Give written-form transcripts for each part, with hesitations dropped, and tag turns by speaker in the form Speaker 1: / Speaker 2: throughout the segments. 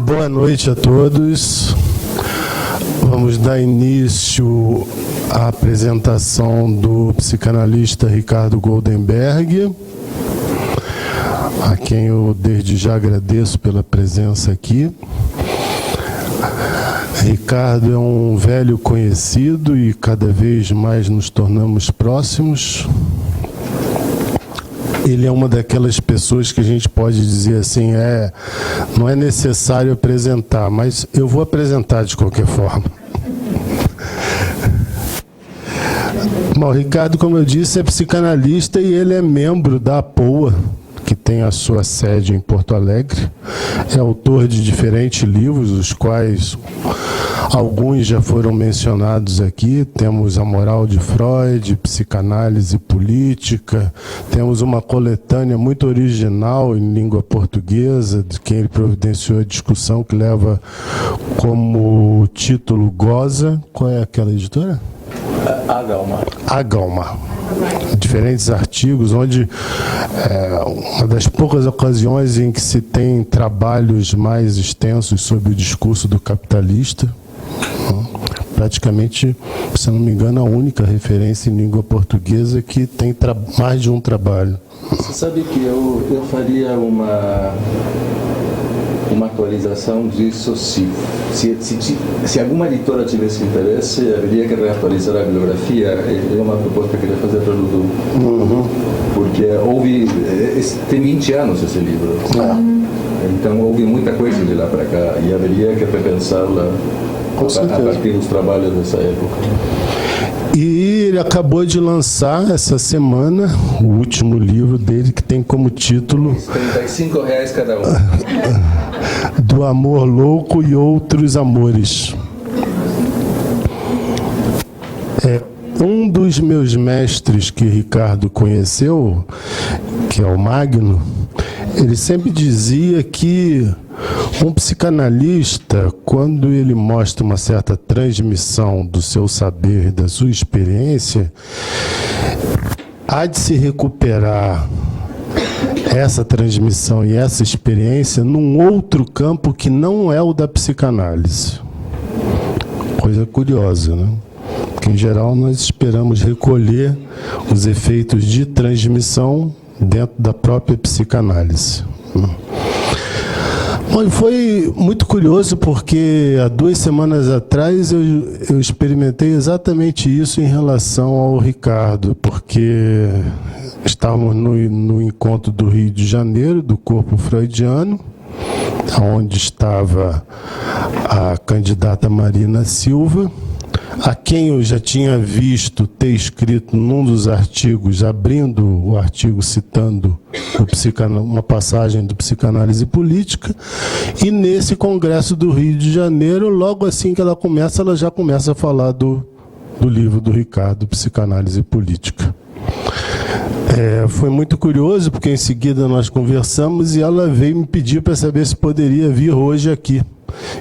Speaker 1: Boa noite a todos. Vamos dar início à apresentação do psicanalista Ricardo Goldenberg, a quem eu desde já agradeço pela presença aqui. Ricardo é um velho conhecido e cada vez mais nos tornamos próximos. Ele é uma daquelas pessoas que a gente pode dizer assim, não é necessário apresentar, mas eu vou apresentar de qualquer forma. Bom, o Ricardo, como eu disse, é psicanalista e ele é membro da APOA, que tem a sua sede em Porto Alegre. É autor de diferentes livros, os quais alguns já foram mencionados aqui. Temos A Moral de Freud, Psicanálise Política. Temos uma coletânea muito original em língua portuguesa, de quem ele providenciou a discussão, que leva como título Goza. Qual é aquela editora? Agalma. Diferentes artigos, onde uma das poucas ocasiões em que se tem trabalhos mais extensos sobre o discurso do capitalista. Praticamente, se não me engano, a única referência em língua portuguesa que tem mais de um trabalho.
Speaker 2: Você sabe que eu faria uma atualização disso se alguma editora tivesse interesse, haveria que reatualizar a bibliografia. É uma proposta que eu queria fazer para o Dudu. Porque tem 20 anos esse livro. Então houve muita coisa de lá para cá e haveria que repensá-la a partir dos trabalhos dessa época.
Speaker 1: E ele acabou de lançar essa semana o último livro dele, que tem como título
Speaker 2: R$35 cada um.
Speaker 1: Do Amor Louco e Outros Amores. Um dos meus mestres que Ricardo conheceu, que é o Magno, ele sempre dizia que um psicanalista, quando ele mostra uma certa transmissão do seu saber, da sua experiência, há de se recuperar essa transmissão e essa experiência num outro campo que não é o da psicanálise. Coisa curiosa, né? Porque, em geral, nós esperamos recolher os efeitos de transmissão dentro da própria psicanálise. Bom, foi muito curioso porque há 2 semanas atrás eu experimentei exatamente isso em relação ao Ricardo, porque estávamos no encontro do Rio de Janeiro, do Corpo Freudiano, onde estava a candidata Marina Silva, a quem eu já tinha visto ter escrito num dos artigos, abrindo o artigo citando uma passagem do Psicanálise Política, e nesse congresso do Rio de Janeiro, logo assim que ela já começa a falar do livro do Ricardo, Psicanálise Política. Foi muito curioso, porque em seguida nós conversamos e ela veio me pedir para saber se poderia vir hoje aqui.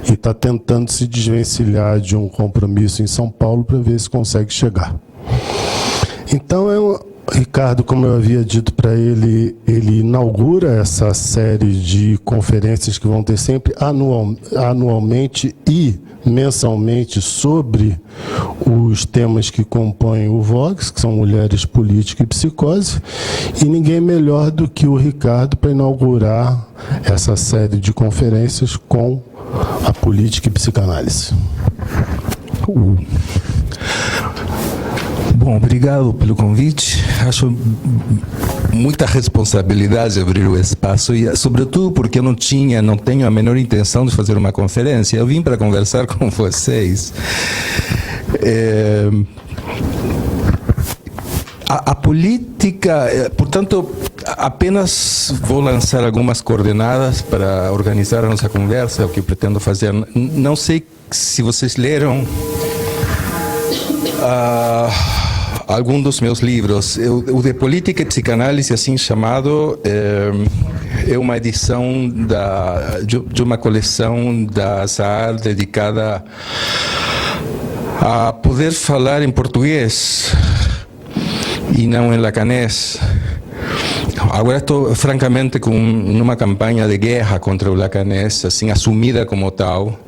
Speaker 1: E está tentando se desvencilhar de um compromisso em São Paulo para ver se consegue chegar. Então, Ricardo, como eu havia dito para ele, ele inaugura essa série de conferências que vão ter sempre anualmente e mensalmente sobre os temas que compõem o Vox, que são mulheres, política e psicose, e ninguém melhor do que o Ricardo para inaugurar essa série de conferências com a política e psicanálise.
Speaker 3: Bom, obrigado pelo convite. Acho muita responsabilidade abrir o espaço e, sobretudo, porque eu não tenho a menor intenção de fazer uma conferência. Eu vim para conversar com vocês. A política, portanto, apenas vou lançar algumas coordenadas para organizar a nossa conversa, é o que pretendo fazer. Não sei se vocês leram algum dos meus livros. O de Política e Psicanálise, assim chamado, é uma edição de uma coleção da Saar dedicada a poder falar em português e não em lacanês. agora estou francamente numa campanha de guerra contra o lacanês, assim, assumida como tal.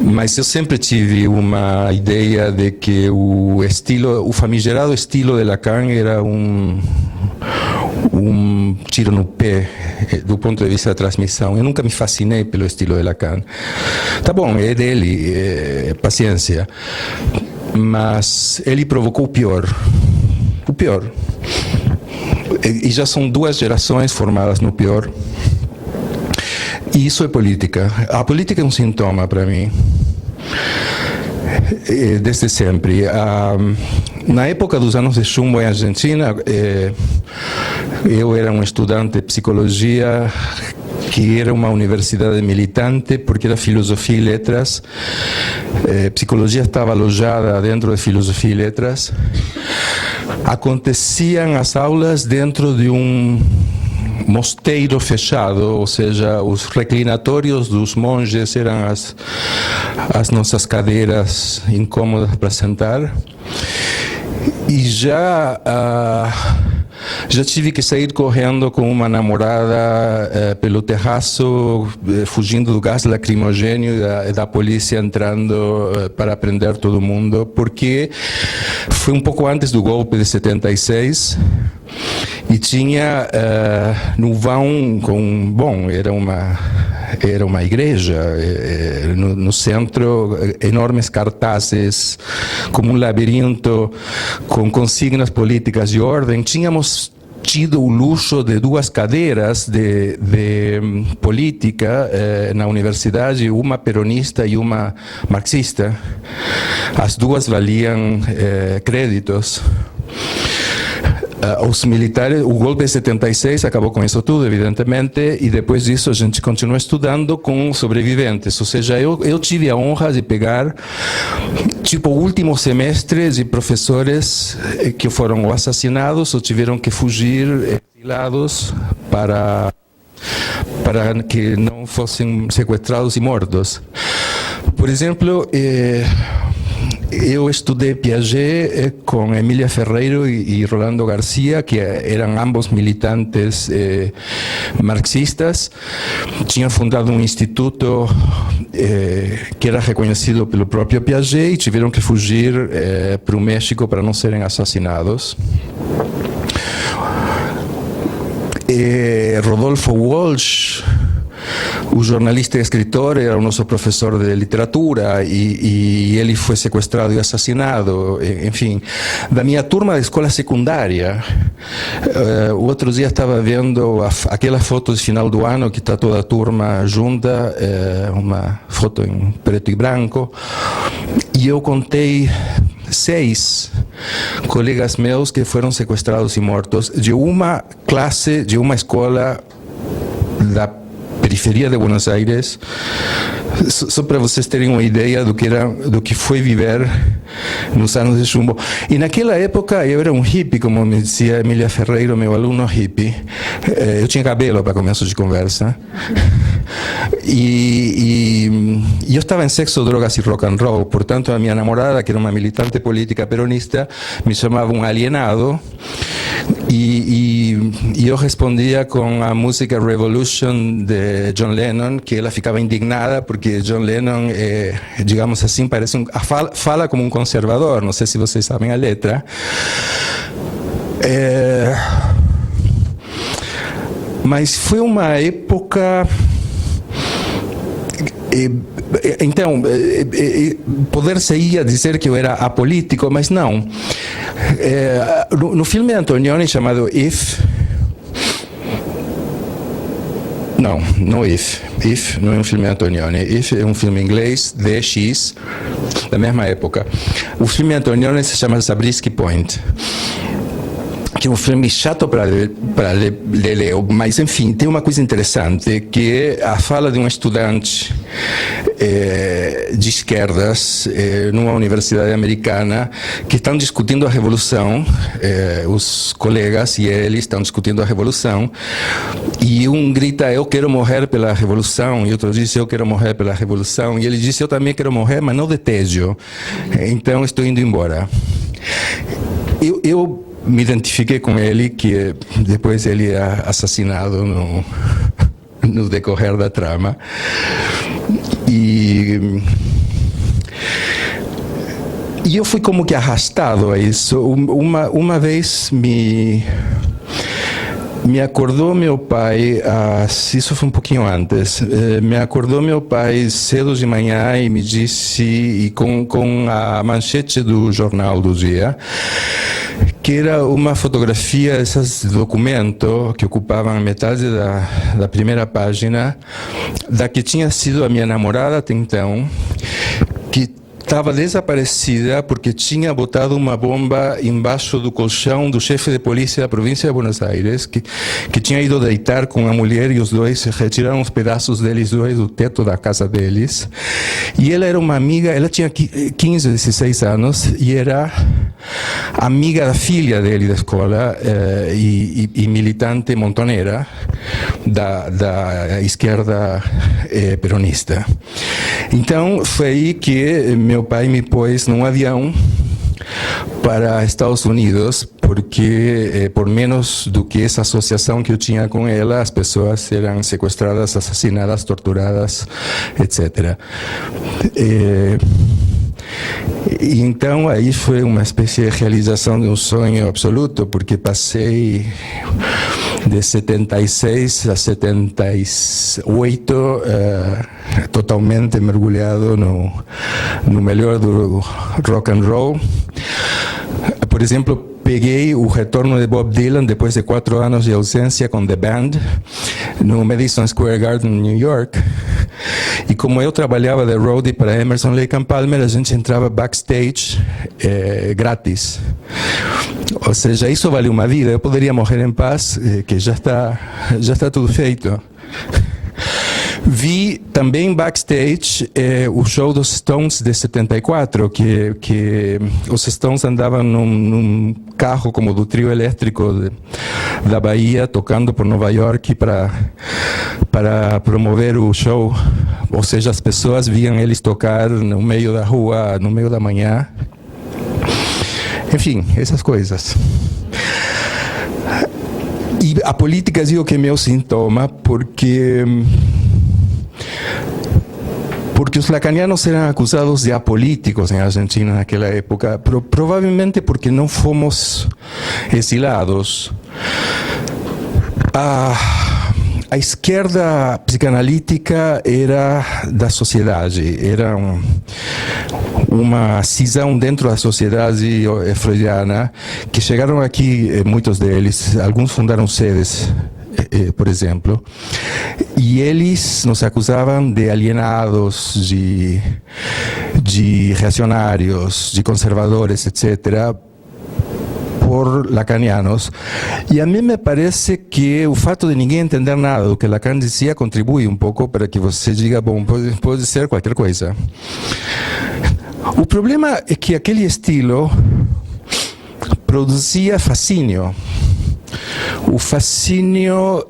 Speaker 3: Mas eu sempre tive uma ideia de que o famigerado estilo de Lacan era um tiro no pé do ponto de vista da transmissão. Eu nunca me fascinei pelo estilo de Lacan. Tá bom, é dele, paciência. Mas ele provocou o pior. O pior. E já são 2 gerações formadas no pior. E isso é política. A política é um sintoma para mim. Desde sempre. Na época dos anos de chumbo em Argentina, eu era um estudante de psicologia que era uma universidade militante, porque era filosofia e letras. Psicologia estava alojada dentro de filosofia e letras. Aconteciam as aulas dentro de um mosteiro fechado, ou seja, os reclinatórios dos monges eram as nossas cadeiras incômodas para sentar. E já tive que sair correndo com uma namorada pelo terraço, fugindo do gás lacrimogêneo e da polícia entrando para prender todo mundo, porque foi um pouco antes do golpe de 76 e tinha no vão era uma igreja, no centro enormes cartazes, como um labirinto, com consignas políticas de ordem. Tínhamos tido o luxo de 2 cadeiras de política na universidade, uma peronista e uma marxista. As 2 valiam créditos. Os militares, o golpe de 76 acabou com isso tudo, evidentemente, e depois disso a gente continuou estudando com sobreviventes. Ou seja, eu tive a honra de pegar, tipo, o último semestre de professores que foram assassinados ou tiveram que fugir exilados para que não fossem sequestrados e mortos. Por exemplo, eu estudei Piaget com Emília Ferreiro e Rolando Garcia, que eram ambos militantes marxistas. Tinham fundado um instituto que era reconhecido pelo próprio Piaget e tiveram que fugir para o México para não serem assassinados. Rodolfo Walsh, o jornalista e escritor, era o nosso professor de literatura e ele foi sequestrado e assassinado. Enfim, da minha turma da escola secundária, o outro dia estava vendo aquela foto de final do ano que está toda a turma junta, uma foto em preto e branco, e eu contei 6 colegas meus que foram sequestrados e mortos de uma classe, de uma escola da periferia de Buenos Aires. Só para vocês terem uma ideia do que foi viver nos anos de chumbo. E naquela época eu era um hippie, como me dizia Emília Ferreiro, meu aluno hippie. Eu tinha cabelo para começo de conversa. E eu estava em sexo, drogas e rock and roll. Portanto, a minha namorada, que era uma militante política peronista, me chamava um alienado. E eu respondia com a música Revolution de John Lennon, que ela ficava indignada porque John Lennon, digamos assim, parece fala como um conservador. Não sei se vocês sabem a letra. Mas foi uma época... Então, poder-se ia dizer que eu era apolítico, mas não. No filme de Antonioni chamado If... Não If. If não é um filme de Antonioni. If é um filme inglês, DX, da mesma época. O filme de Antonioni se chama Zabriskie Point, que é um filme chato para ler, mas enfim, tem uma coisa interessante, que é a fala de um estudante de esquerdas numa universidade americana que estão discutindo a revolução, os colegas e eles estão discutindo a revolução, e um grita, eu quero morrer pela revolução, e outro diz, eu quero morrer pela revolução, e ele diz, eu também quero morrer, mas não de tédio, então estou indo embora. Eu me identifiquei com ele, que depois ele é assassinado no decorrer da trama. E eu fui como que arrastado a isso. Uma vez me acordou meu pai, isso foi um pouquinho antes, me acordou meu pai cedo de manhã e me disse, e com a manchete do jornal do dia, que era uma fotografia, esses documentos que ocupavam metade da primeira página, da que tinha sido a minha namorada até então, que estava desaparecida porque tinha botado uma bomba embaixo do colchão do chefe de polícia da província de Buenos Aires, que tinha ido deitar com a mulher, e os dois retiraram os pedaços deles dois do teto da casa deles. E ela era uma amiga, ela tinha 15, 16 anos, e era amiga da filha dele da escola, e militante montoneira da esquerda peronista. Então foi aí que meu pai me pôs num avião para Estados Unidos, porque por menos do que essa associação que eu tinha com ela, as pessoas eram sequestradas, assassinadas, torturadas, etc. E então aí foi uma espécie de realização de um sonho absoluto, porque passei de 76 a 78 totalmente mergulhado no melhor do rock and roll. Por exemplo, peguei o retorno de Bob Dylan depois de 4 anos de ausência com The Band no Madison Square Garden, New York. E como eu trabalhava de roadie para Emerson, Lake and Palmer, a gente entrava backstage grátis. Ou seja, isso vale uma vida. Eu poderia morrer em paz, que já está tudo feito. Vi também backstage o show dos Stones de 74, que os Stones andavam num carro como do trio elétrico da Bahia, tocando por Nova York para promover o show. Ou seja, as pessoas viam eles tocar no meio da rua, no meio da manhã. Enfim, essas coisas. E a política, digo que é meu sintoma, porque os lacanianos eram acusados de apolíticos em Argentina naquela época, provavelmente porque não fomos exilados. A esquerda psicanalítica era da sociedade, era uma cisão dentro da sociedade freudiana, que chegaram aqui, muitos deles, alguns fundaram sedes, por exemplo, e eles nos acusavam de alienados, de reacionários, de conservadores, etc., por lacanianos. E a mim me parece que o fato de ninguém entender nada do que Lacan dizia contribui um pouco para que você diga, bom, pode ser qualquer coisa. O problema é que aquele estilo produzia fascínio. O fascínio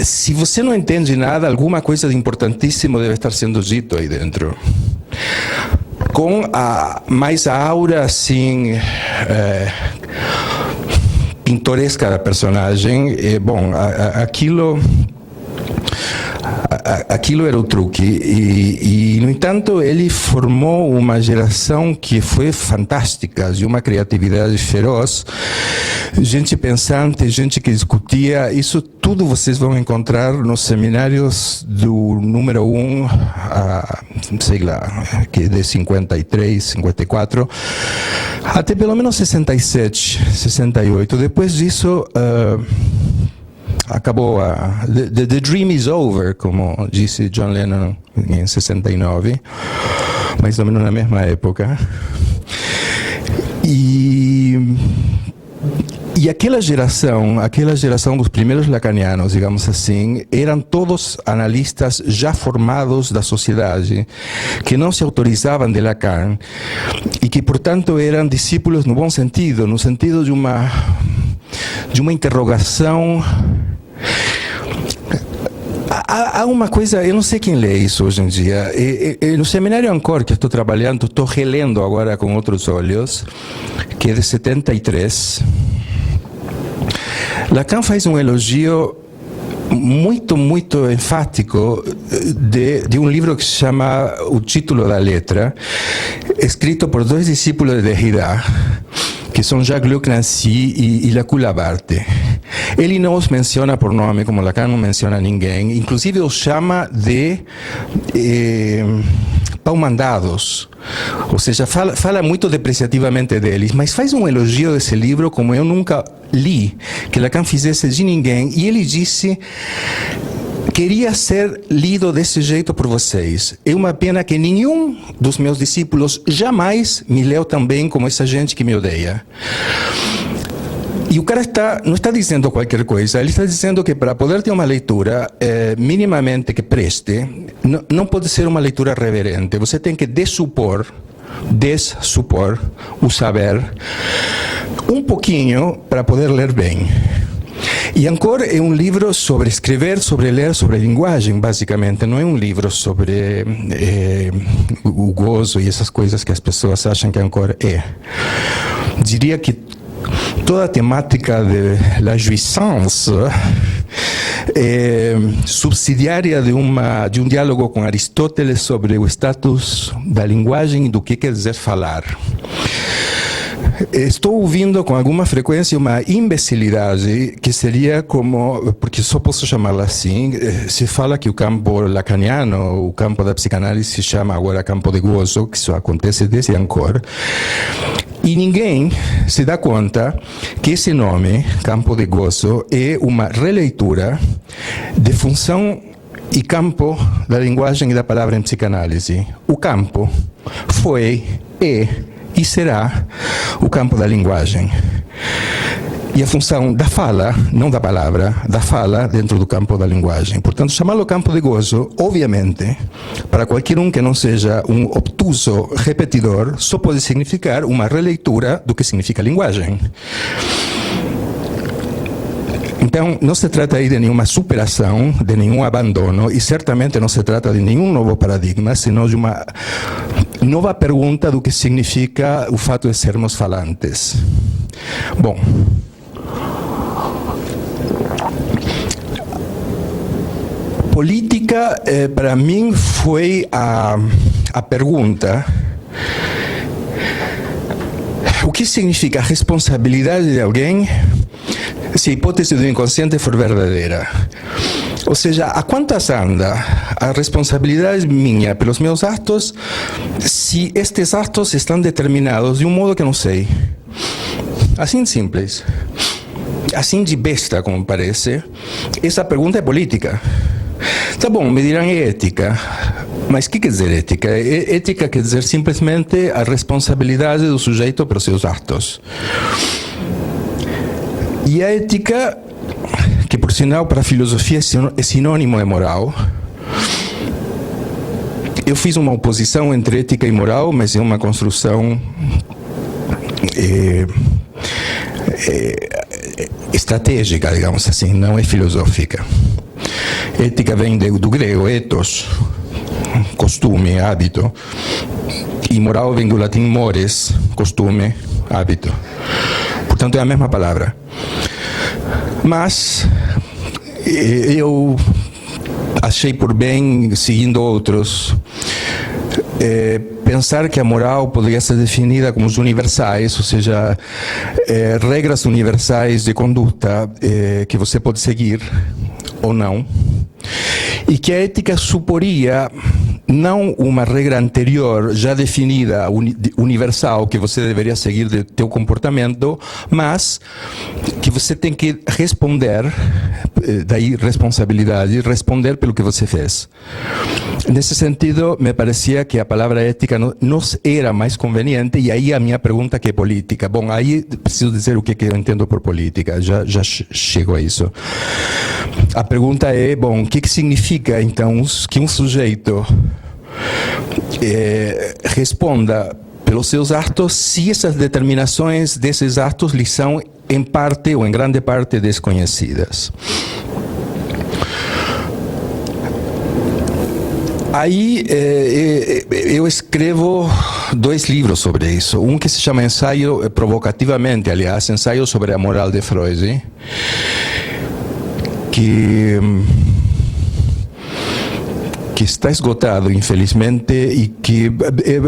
Speaker 3: se você não entende nada, alguma coisa de importantíssimo deve estar sendo dito aí dentro. Com mais a aura assim pintoresca da personagem, bom, aquilo era o truque, e no entanto ele formou uma geração que foi fantástica, de uma criatividade feroz, gente pensante, gente que discutia. Isso tudo vocês vão encontrar nos seminários do número 1, sei lá, que é de 53, 54, até pelo menos 67, 68. Depois disso, acabou the dream is over, como disse John Lennon em 69, mais ou menos na mesma época. E aquela geração dos primeiros lacanianos, digamos assim, eram todos analistas já formados da sociedade, que não se autorizavam de Lacan e que, portanto, eram discípulos no bom sentido, no sentido de uma interrogação. Há uma coisa, eu não sei quem lê isso hoje em dia. No Seminário Ancor, que estou trabalhando, estou relendo agora com outros olhos, que é de 73. Lacan faz um elogio muito, muito enfático de um livro que se chama O Título da Letra, escrito por dois discípulos de Derrida, que são Jacques-Luc Nancy e Lacoue Labarthe. Ele não os menciona por nome, como Lacan não menciona ninguém, inclusive os chama de pau-mandados, ou seja, fala muito depreciativamente deles, mas faz um elogio desse livro como eu nunca li, que Lacan fizesse de ninguém, e ele disse: queria ser lido desse jeito por vocês. É uma pena que nenhum dos meus discípulos jamais me leu tão bem como essa gente que me odeia. E o cara não está dizendo qualquer coisa, ele está dizendo que para poder ter uma leitura minimamente que preste, não pode ser uma leitura reverente. Você tem que dessupor o saber um pouquinho para poder ler bem. E Ancor é um livro sobre escrever, sobre ler, sobre linguagem, basicamente. Não é um livro sobre o gozo e essas coisas que as pessoas acham que Ancor é. Diria que toda a temática de la jouissance é subsidiária de um diálogo com Aristóteles sobre o status da linguagem e do que quer dizer falar. Estou ouvindo com alguma frequência uma imbecilidade que seria como, porque só posso chamá-la assim, se fala que o campo lacaniano, o campo da psicanálise se chama agora campo de gozo, que isso acontece desde Ancor, e ninguém se dá conta que esse nome, campo de gozo, é uma releitura de função e campo da linguagem e da palavra em psicanálise. O campo foi, é e será o campo da linguagem. E a função da fala, não da palavra, da fala dentro do campo da linguagem. Portanto, chamá-lo campo de gozo, obviamente, para qualquer um que não seja um obtuso repetidor, só pode significar uma releitura do que significa linguagem. Então, não se trata aí de nenhuma superação, de nenhum abandono, e certamente não se trata de nenhum novo paradigma, senão de uma nova pergunta do que significa o fato de sermos falantes. Bom, política, para mim, foi a pergunta: o que significa a responsabilidade de alguém se a hipótese do inconsciente for verdadeira? Ou seja, a quantas anda a responsabilidade minha pelos meus atos se estes atos estão determinados de um modo que eu não sei? Assim de simples. Assim de besta, como parece. Essa pergunta é política. Tá bom, me dirão é ética. Mas o que quer dizer ética? Ética quer dizer simplesmente a responsabilidade do sujeito pelos seus atos. E a ética, que por sinal para a filosofia é sinônimo de moral. Eu fiz uma oposição entre ética e moral, mas é uma construção estratégica, digamos assim, não é filosófica. Ética vem do grego, ethos, costume, hábito, e moral vem do latim mores, costume, hábito. Portanto, é a mesma palavra. Mas eu achei por bem, seguindo outros, pensar que a moral poderia ser definida como os universais, ou seja, regras universais de conduta que você pode seguir ou não, e que a ética suporia não uma regra anterior já definida, universal, que você deveria seguir de teu comportamento, mas que você tem que responder, daí responsabilidade, responder pelo que você fez. Nesse sentido, me parecia que a palavra ética nos era mais conveniente, e aí a minha pergunta que é política. Bom, aí preciso dizer o que eu entendo por política, já chego a isso. A pergunta é, bom, o que significa então que um sujeito responda pelos seus atos se essas determinações desses atos lhe são em parte ou em grande parte desconhecidas? Aí eu escrevo 2 livros sobre isso. Um que se chama Ensaio, provocativamente, aliás, Ensaio sobre a moral de Freud, que está esgotado, infelizmente, e que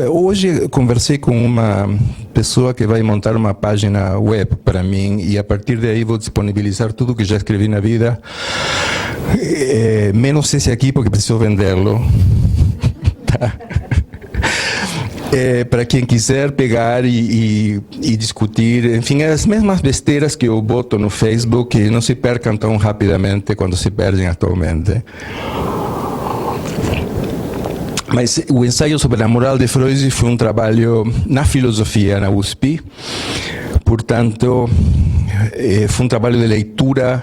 Speaker 3: hoje conversei com uma pessoa que vai montar uma página web para mim, e a partir daí vou disponibilizar tudo que já escrevi na vida, menos esse aqui, porque preciso vendê-lo. Tá? Para quem quiser pegar e discutir, enfim, as mesmas besteiras que eu boto no Facebook, e não se percam tão rapidamente quando se perdem atualmente. Mas o ensaio sobre a moral de Freud foi um trabalho na filosofia, na USP. Portanto, foi um trabalho de leitura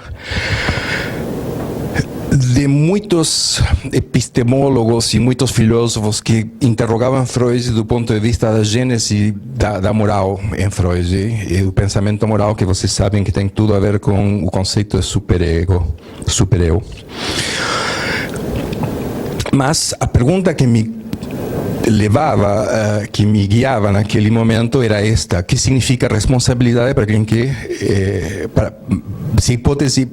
Speaker 3: de muitos epistemólogos e muitos filósofos que interrogavam Freud do ponto de vista da gênese da moral em Freud, e o pensamento moral, que vocês sabem que tem tudo a ver com o conceito de supereu. Mas a pergunta que me levava, que me guiava naquele momento era esta: que significa responsabilidade para quem que, se hipótese,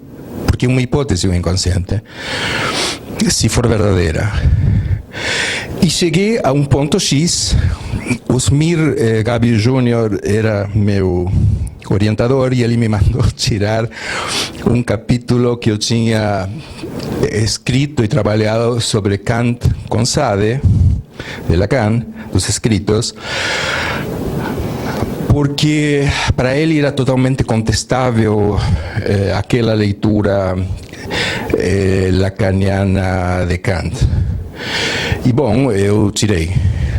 Speaker 3: porque é uma hipótese o inconsciente, se for verdadeira. E cheguei a um ponto X. Osmir Gabi Júnior era meu orientador, e ele me mandou tirar um capítulo que eu tinha escrito e trabalhado sobre Kant com Sade, de Lacan, dos escritos, porque para ele era totalmente contestável aquela leitura lacaniana de Kant. E bom, eu tirei,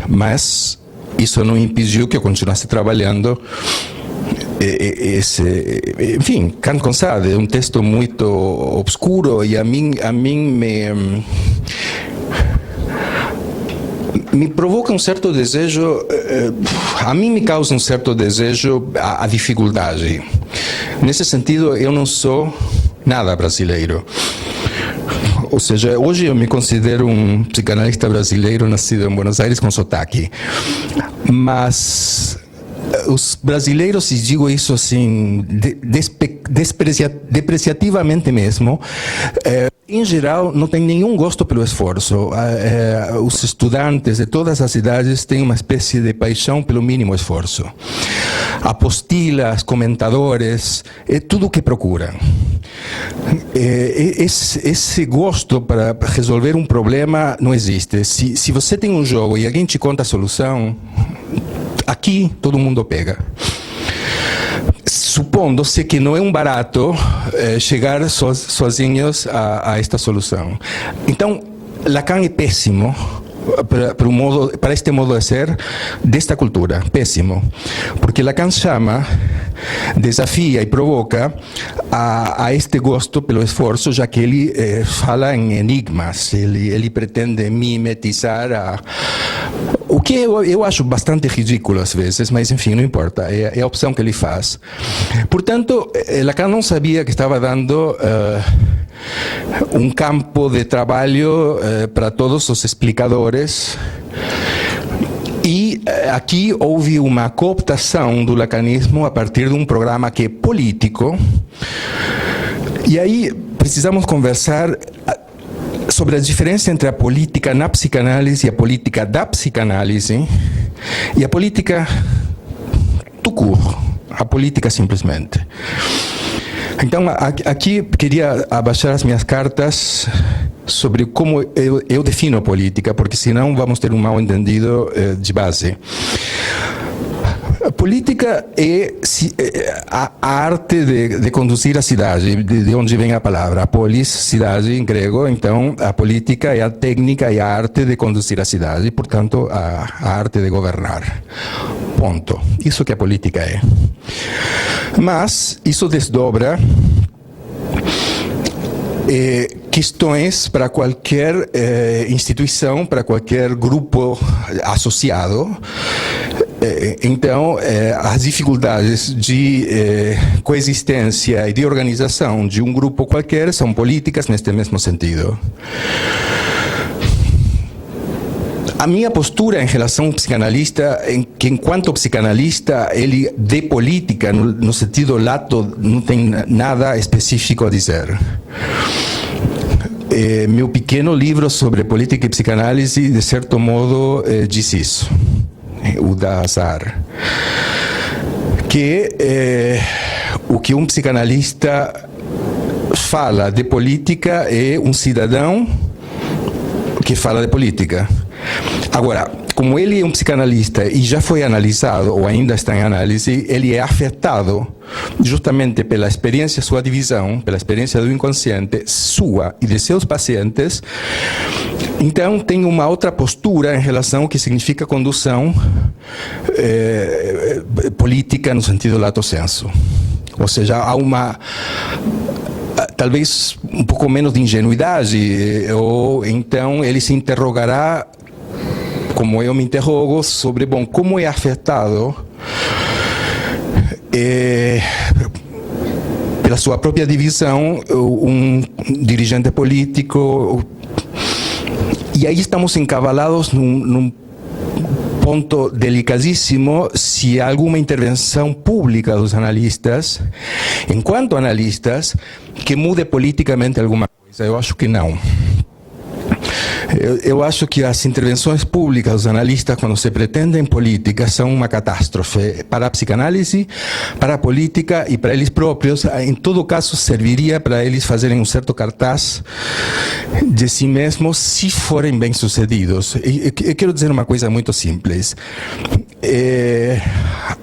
Speaker 3: mas isso não impediu que eu continuasse trabalhando. Enfim, Kant com Sade é um texto muito obscuro, e a mim me provoca um certo desejo, a mim me causa um certo desejo a dificuldade. Nesse sentido, eu não sou nada brasileiro. Ou seja, hoje eu me considero um psicanalista brasileiro nascido em Buenos Aires com sotaque. Mas os brasileiros, e digo isso assim, depreciativamente mesmo, em geral, não tem nenhum gosto pelo esforço. Os estudantes de todas as idades têm uma espécie de paixão pelo mínimo esforço. Apostilas, comentadores, é tudo o que procuram. Esse gosto para resolver um problema não existe. Se você tem um jogo e alguém te conta a solução, aqui todo mundo pega. Supondo-se que não é um barato chegar sozinhos a esta solução. Então, Lacan é péssimo para este modo de ser desta cultura, péssimo, porque Lacan chama, desafia e provoca a este gosto pelo esforço, já que ele fala em enigmas, ele pretende mimetizar o que eu acho bastante ridículo às vezes, mas enfim, não importa, é a opção que ele faz. Portanto, Lacan não sabia que estava dando um campo de trabalho para todos os explicadores, e aqui houve uma cooptação do lacanismo a partir de um programa que é político, e aí precisamos conversar sobre a diferença entre a política na psicanálise e a política da psicanálise e a política tout court, a política simplesmente. Então, aqui queria abaixar as minhas cartas sobre como eu defino a política, porque senão vamos ter um mal-entendido de base. A política é a arte de conduzir a cidade, de onde vem a palavra. Polis, cidade em grego, então a política é a técnica e a arte de conduzir a cidade, portanto a arte de governar. Ponto. Isso que a política é. Mas isso desdobra questões para qualquer instituição, para qualquer grupo associado. Então, as dificuldades de coexistência e de organização de um grupo qualquer são políticas neste mesmo sentido. a minha postura em relação ao psicanalista, que enquanto psicanalista, ele de política, no sentido lato, não tem nada específico a dizer. Meu pequeno livro sobre política e psicanálise, de certo modo, diz isso, o da Azar. Que o que um psicanalista fala de política é um cidadão que fala de política. Agora, como ele é um psicanalista e já foi analisado, ou ainda está em análise, ele é afetado justamente pela experiência, sua divisão, pela experiência do inconsciente, sua e de seus pacientes. Então, tem uma outra postura em relação ao que significa condução política no sentido lato sensu. Ou seja, há uma... talvez um pouco menos de ingenuidade, ou então ele se interrogará, como eu me interrogo, sobre, bom, como é afetado pela sua própria divisão um dirigente político. E aí estamos encavalados num ponto delicadíssimo se há alguma intervenção pública dos analistas, enquanto analistas, que mude politicamente alguma coisa. Eu acho que não. Eu acho que as intervenções públicas dos analistas, quando se pretendem política, são uma catástrofe para a psicanálise, para a política e para eles próprios. Em todo caso, serviria para eles fazerem um certo cartaz de si mesmos, se forem bem-sucedidos. Eu quero dizer uma coisa muito simples.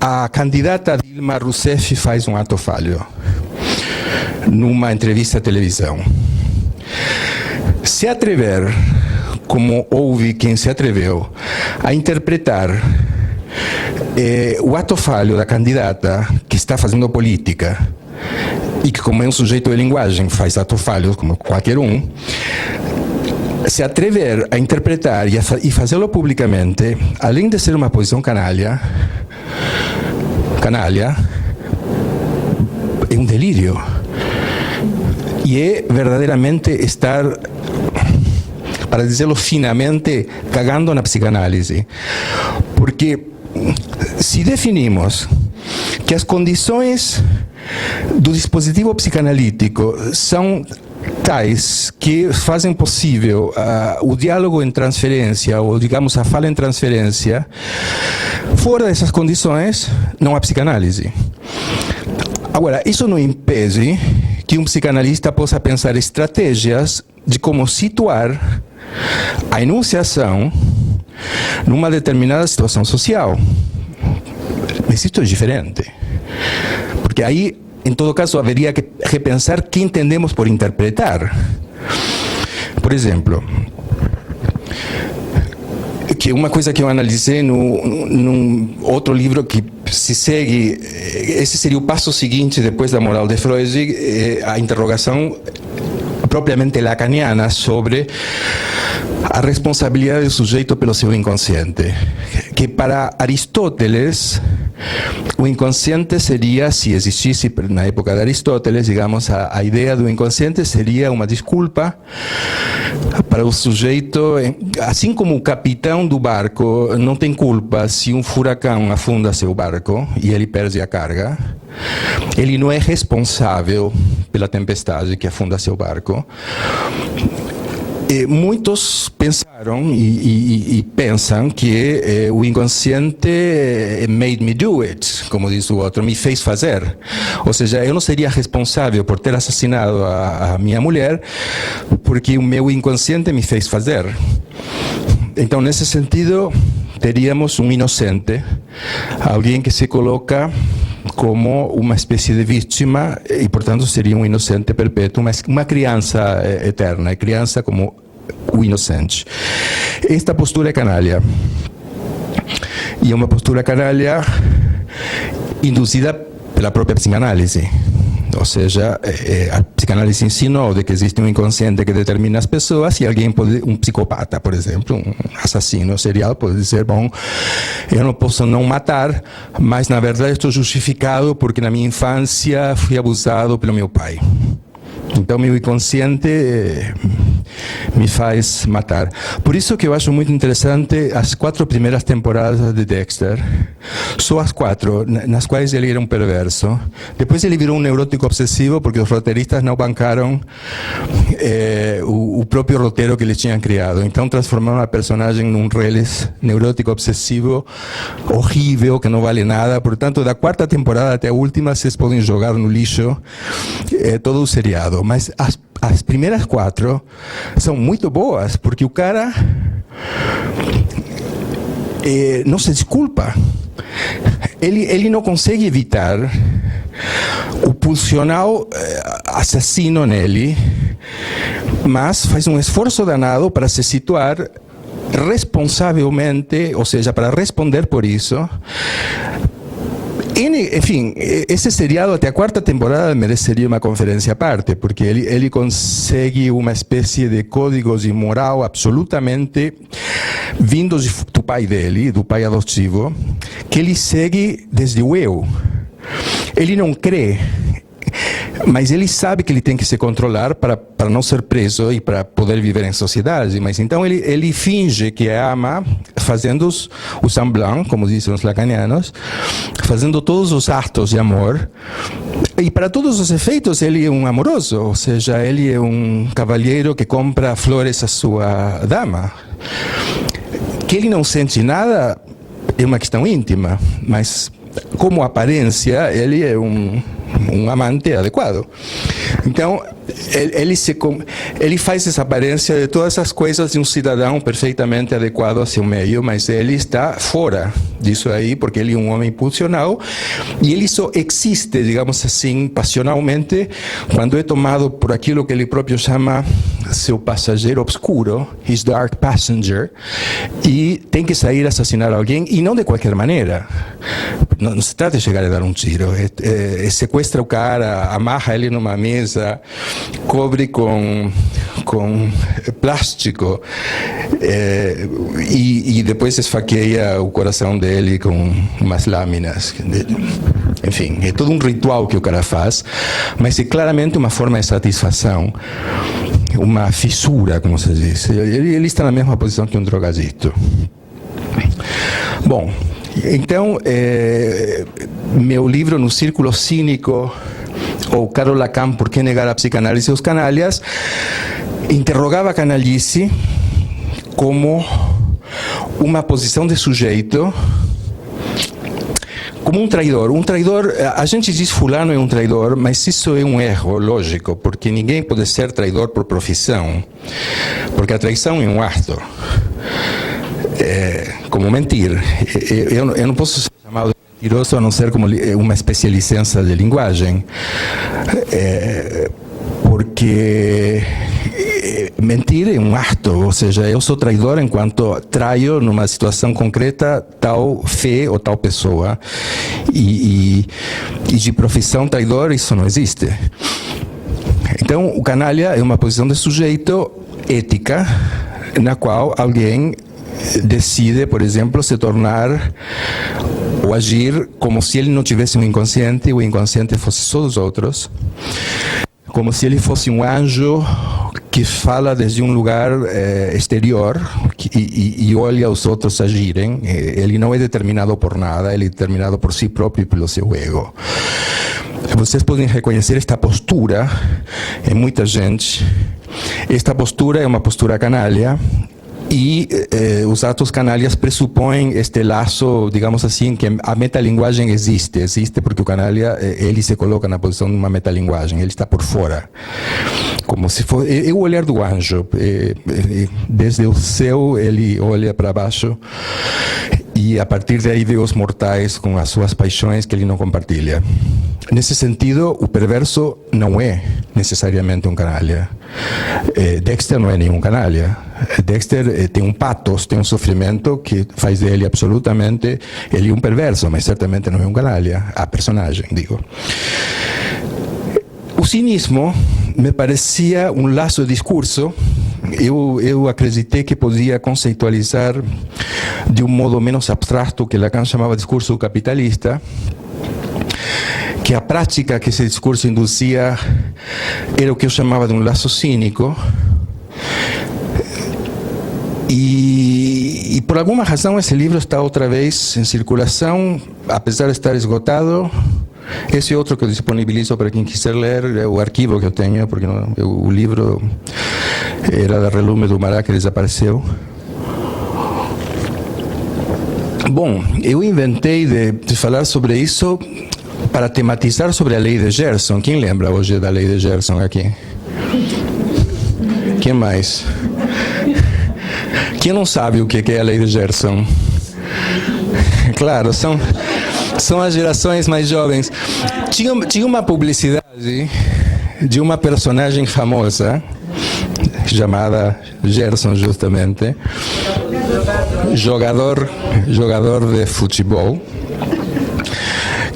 Speaker 3: A candidata Dilma Rousseff faz um ato falho numa entrevista à televisão. Se atrever, como houve quem se atreveu, a interpretar o ato falho da candidata que está fazendo política e que, como é um sujeito de linguagem, faz ato falho, como qualquer um, se atrever a interpretar e fazê-lo publicamente, além de ser uma posição canalha, é um delírio. E é verdadeiramente estar, para dizê-lo finamente, cagando na psicanálise. Porque se definimos que as condições do dispositivo psicanalítico são tais que fazem possível o diálogo em transferência, ou digamos a fala em transferência, fora dessas condições não há psicanálise. Agora, isso não impede que um psicanalista possa pensar estratégias de como situar a enunciação numa determinada situação social. Mas isso é diferente. Porque aí, em todo caso, haveria que repensar o que entendemos por interpretar. Por exemplo, que uma coisa que eu analisei num outro livro que se segue, esse seria o passo seguinte depois da moral de Freud, a interrogação propriamente lacaniana sobre a responsabilidade do sujeito pelo seu inconsciente. Que para Aristóteles, o inconsciente seria, se existisse na época de Aristóteles, digamos, a ideia do inconsciente seria uma desculpa para o sujeito, assim como o capitão do barco não tem culpa se um furacão afunda seu barco e ele perde a carga, ele não é responsável pela tempestade que afunda seu barco. Muitos pensaram e pensam que o inconsciente made me do it, como diz o outro, me fez fazer. Ou seja, eu não seria responsável por ter assassinado a minha mulher, porque o meu inconsciente me fez fazer. Então, nesse sentido, teríamos um inocente, alguém que se coloca como uma espécie de vítima e, portanto, seria um inocente perpétuo, mas uma criança eterna, criança como o inocente. Esta postura é canalha. E é uma postura canalha induzida pela própria psicanálise. Ou seja, a psicanálise ensinou de que existe um inconsciente que determina as pessoas e alguém pode, um psicopata, por exemplo, um assassino serial, pode dizer, bom, eu não posso não matar, mas na verdade estou justificado porque na minha infância fui abusado pelo meu pai. Então meu inconsciente me faz matar. Por isso que eu acho muito interessante as 4 primeiras temporadas de Dexter, só as 4, nas quais ele era um perverso. Depois ele virou um neurótico obsessivo, porque os roteiristas não bancaram o próprio roteiro que eles tinham criado. Então transformaram a personagem num reles neurótico obsessivo horrível, que não vale nada. Portanto, da 4ª temporada até a última, vocês podem jogar no lixo todo o seriado. Mas as primeiras 4 são muito boas, porque o cara não se desculpa. Ele não consegue evitar o pulsional assassino nele, mas faz um esforço danado para se situar responsavelmente, ou seja, para responder por isso. Enfim, esse seriado até a 4ª temporada mereceria uma conferência à parte, porque ele consegue uma espécie de códigos de moral absolutamente vindos do pai dele, do pai adotivo, que ele segue desde o eu. Ele não crê, mas ele sabe que ele tem que se controlar para não ser preso e para poder viver em sociedade. Mas então ele finge que ama, fazendo o semblant, como dizem os lacanianos, fazendo todos os atos de amor. E para todos os efeitos ele é um amoroso, ou seja, ele é um cavalheiro que compra flores à sua dama. Que ele não sente nada é uma questão íntima, mas como aparência ele é um amante adequado. Então, ele faz essa aparência de todas as coisas de um cidadão perfeitamente adequado a seu meio, mas ele está fora disso aí, porque ele é um homem pulsional, e ele só existe, digamos assim, passionalmente, quando é tomado por aquilo que ele próprio chama seu passageiro obscuro, his dark passenger, e tem que sair a assassinar alguém, e não de qualquer maneira. Não se trata de chegar a dar um tiro, sequestra o cara, amarra ele numa mesa, cobre com plástico e depois esfaqueia o coração dele com umas lâminas. Enfim, é todo um ritual que o cara faz, mas é claramente uma forma de satisfação, uma fissura, como se diz. Ele está na mesma posição que um drogadito. Bom, então, meu livro No Círculo Cínico, ou Carol Lacan, Por que negar a psicanálise aos canalhas, interrogava a canalice como uma posição de sujeito, como um traidor. Um traidor, a gente diz fulano é um traidor, mas isso é um erro lógico, porque ninguém pode ser traidor por profissão, porque a traição é um ato. Como mentir. Eu não posso ser chamado de mentiroso a não ser como uma especialização de linguagem, porque mentir é um ato, ou seja, eu sou traidor enquanto traio numa situação concreta tal fé ou tal pessoa, e de profissão traidor isso não existe. Então o canalha é uma posição de sujeito ética, na qual alguém decide, por exemplo, se tornar ou agir como se ele não tivesse um inconsciente, o inconsciente fosse só dos outros, como se ele fosse um anjo que fala desde um lugar exterior e olha os outros agirem. Ele não é determinado por nada, ele é determinado por si próprio e pelo seu ego. Vocês podem reconhecer esta postura em muita gente. Esta postura é uma postura canalha, e os atos canalhas pressupõem este laço, digamos assim, que a metalinguagem existe porque o canalha, ele se coloca na posição de uma metalinguagem, ele está por fora, como se fosse o olhar do anjo, desde o céu ele olha para baixo e a partir daí vê os mortais com as suas paixões que ele não compartilha. Nesse sentido, o perverso não é necessariamente um canalha. Dexter não é nenhum canalha. Dexter tem um pathos, tem um sofrimento que faz dele absolutamente, ele é um perverso, mas certamente não é um canalha, a personagem, digo. O cinismo me parecia um laço de discurso. Eu acreditei que podia conceitualizar de um modo menos abstrato que Lacan chamava discurso capitalista, que a prática que esse discurso induzia era o que eu chamava de um laço cínico, E por alguma razão esse livro está outra vez em circulação, apesar de estar esgotado. Esse outro que eu disponibilizo para quem quiser ler, é o arquivo que eu tenho, porque o livro era da Relume do Mará, que desapareceu. Bom, eu inventei de falar sobre isso para tematizar sobre a lei de Gerson. Quem lembra hoje da lei de Gerson aqui? Quem mais? Quem não sabe o que é a lei de Gerson? Claro, são as gerações mais jovens. Tinha uma publicidade de uma personagem famosa, chamada Gerson justamente, jogador de futebol,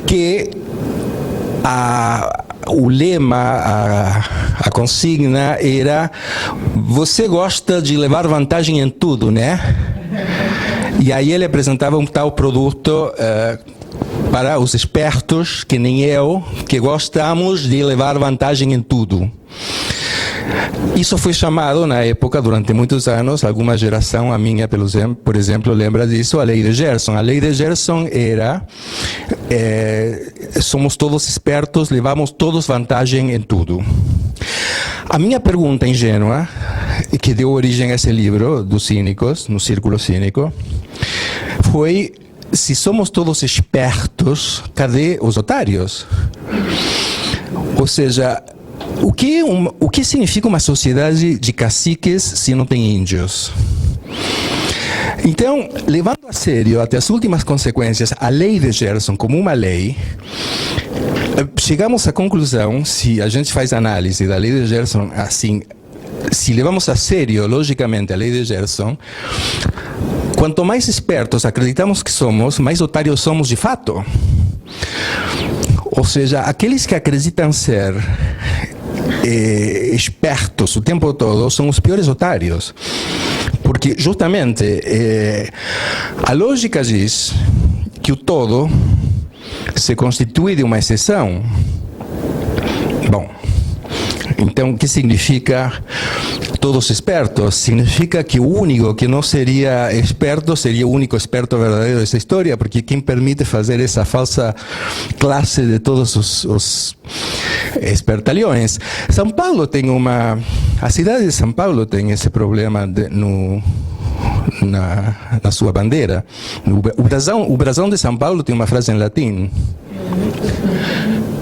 Speaker 3: que o lema, a consigna era: você gosta de levar vantagem em tudo, né? E aí ele apresentava um tal produto para os espertos, que nem eu, que gostamos de levar vantagem em tudo. Isso foi chamado, na época, durante muitos anos, alguma geração, a minha, por exemplo, lembra disso, a lei de Gerson. A lei de Gerson era, somos todos espertos, levamos todos vantagem em tudo. A minha pergunta ingênua, que deu origem a esse livro, dos cínicos, no Círculo Cínico, foi: se somos todos espertos, cadê os otários? Ou seja, o que significa uma sociedade de caciques se não tem índios? Então, levando a sério até as últimas consequências a lei de Gerson como uma lei, chegamos à conclusão, se a gente faz análise da lei de Gerson assim, se levamos a sério, logicamente, a lei de Gerson, quanto mais espertos acreditamos que somos, mais otários somos de fato. Ou seja, aqueles que acreditam ser espertos o tempo todo são os piores otários. Porque, justamente, a lógica diz que o todo se constitui de uma exceção. Bom, então, o que significa todos espertos? Significa que o único que não seria esperto seria o único esperto verdadeiro dessa história, porque quem permite fazer essa falsa classe de todos os espertalhões? São Paulo tem a cidade de São Paulo tem esse problema na sua bandeira. O brasão de São Paulo tem uma frase em latim.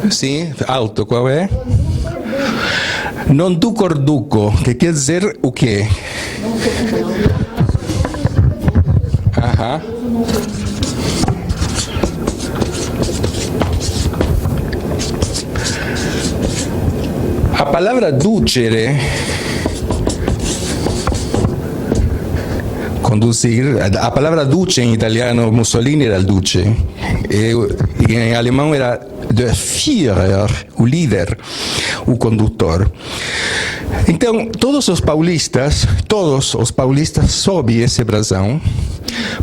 Speaker 3: Sim, alto, qual é? Non ducor duco, que quer dizer o quê? Aham. A palavra ducere, conduzir, a palavra duce em italiano, Mussolini era il duce, e em alemão era der Führer, o líder, o condutor. Então, todos os paulistas sob esse brasão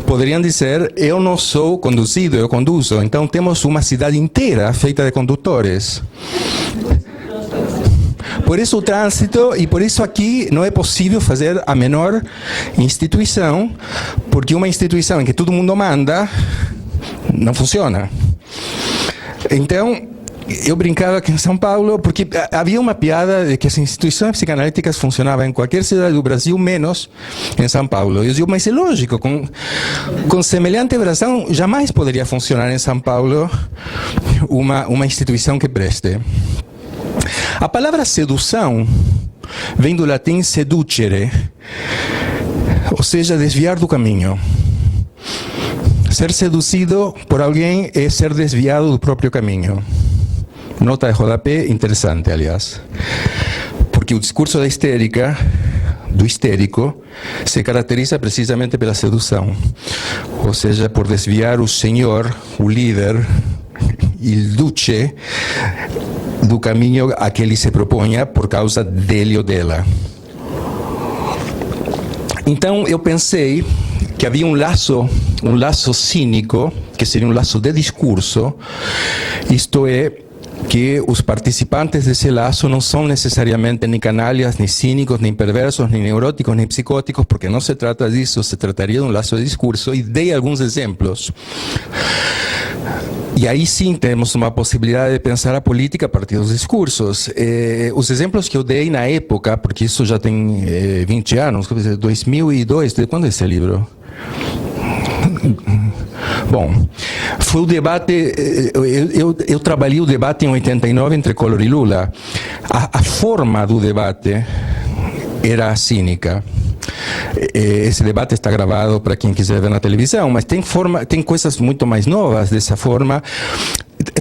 Speaker 3: poderiam dizer: eu não sou conduzido, eu conduzo. Então, temos uma cidade inteira feita de condutores. Por isso o trânsito, e por isso aqui não é possível fazer a menor instituição, porque uma instituição em que todo mundo manda não funciona. Então, eu brincava aqui em São Paulo, porque havia uma piada de que as instituições psicanalíticas funcionavam em qualquer cidade do Brasil, menos em São Paulo. Eu digo, mas é lógico, com semelhante brasão, jamais poderia funcionar em São Paulo uma instituição que preste. A palavra sedução vem do latim seducere, ou seja, desviar do caminho. Ser seduzido por alguém é ser desviado do próprio caminho. Nota de rodapé interessante, aliás. Porque o discurso da histérica, do histérico, se caracteriza precisamente pela sedução. Ou seja, por desviar o senhor, o líder, il duce, do caminho a que ele se proponha por causa dele ou dela. Então, eu pensei que havia um laço cínico, que seria um laço de discurso, isto é, que os participantes desse laço não são necessariamente nem canalhas, nem cínicos, nem perversos, nem neuróticos, nem psicóticos, porque não se trata disso, se trataria de um laço de discurso, e dei alguns exemplos. E aí sim temos uma possibilidade de pensar a política a partir dos discursos. Os exemplos que eu dei na época, porque isso já tem 20 anos, 2002, de quando é esse livro? Bom, foi o debate, eu trabalhei o debate em 89 entre Collor e Lula. A forma do debate era cínica. Esse debate está gravado para quem quiser ver na televisão, mas tem coisas muito mais novas dessa forma.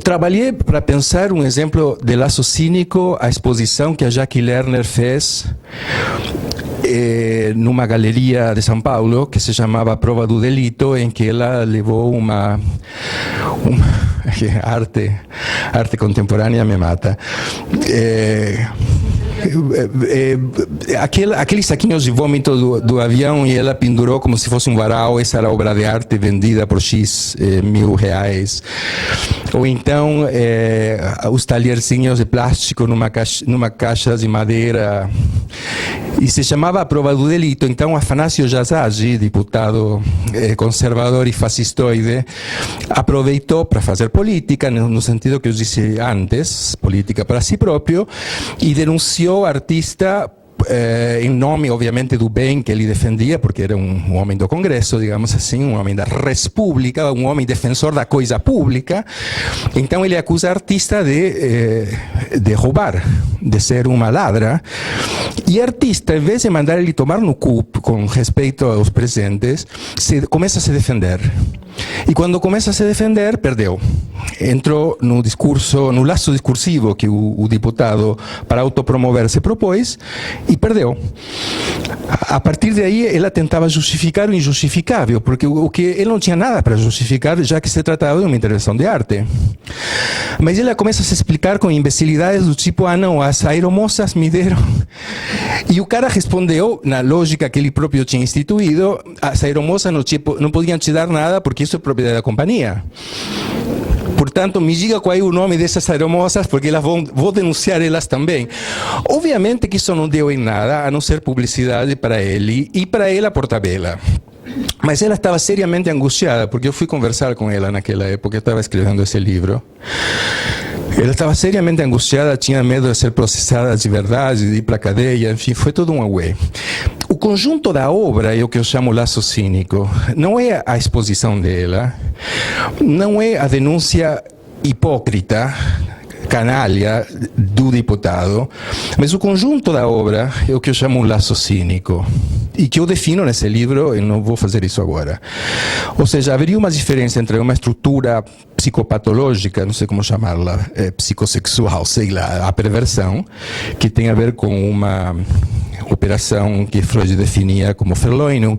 Speaker 3: Trabalhei para pensar um exemplo de laço cínico, a exposição que a Jackie Lerner fez numa galeria de São Paulo, que se chamava Prova do Delito, em que ela levou uma arte contemporânea me mata. Aqueles saquinhos de vômito do avião, e ela pendurou como se fosse um varal. Essa era obra de arte vendida por X R$1.000. Ou então os talherzinhos de plástico numa caixa de madeira, e se chamava A Prova do Delito. Então Afanásio Jazagi, deputado conservador e fascistoide, aproveitou para fazer política, no sentido que eu disse antes, política para si próprio, e denunciou o artista em nome, obviamente, do bem que ele defendia, porque era um homem do Congresso, digamos assim, um homem da República, um homem defensor da coisa pública. Então ele acusa a artista de roubar, de ser uma ladra. E a artista, em vez de mandar ele tomar no cu com respeito aos presentes, começa a se defender. E quando começa a se defender, perdeu. Entrou no discurso, no laço discursivo que o deputado, para autopromover, se propôs, e perdeu. A partir daí, ela tentava justificar o injustificável, porque ele não tinha nada para justificar, já que se tratava de uma intervenção de arte. Mas ela começa a se explicar com imbecilidades do tipo: não, as aeromoças me deram. E o cara respondeu, na lógica que ele próprio tinha instituído: as aeromoças não podiam te dar nada porque isso é propriedade da companhia. Portanto, me diga qual é o nome dessas aeromoças, porque vou denunciar elas também. Obviamente que isso não deu em nada, a não ser publicidade para ele e para ela por tabela. Mas ela estava seriamente angustiada, porque eu fui conversar com ela naquela época, eu estava escrevendo esse livro. Ela estava seriamente angustiada, tinha medo de ser processada de verdade, de ir para a cadeia, enfim, foi todo um auê. O conjunto da obra é o que eu chamo laço cínico. Não é a exposição dela, não é a denúncia hipócrita, canalha do deputado, mas o conjunto da obra é o que eu chamo laço cínico, e que eu defino nesse livro, e não vou fazer isso agora. Ou seja, haveria uma diferença entre uma estrutura psicopatológica, não sei como chamá-la, psicossexual, sei lá, a perversão, que tem a ver com uma operação que Freud definia como Verleumdung,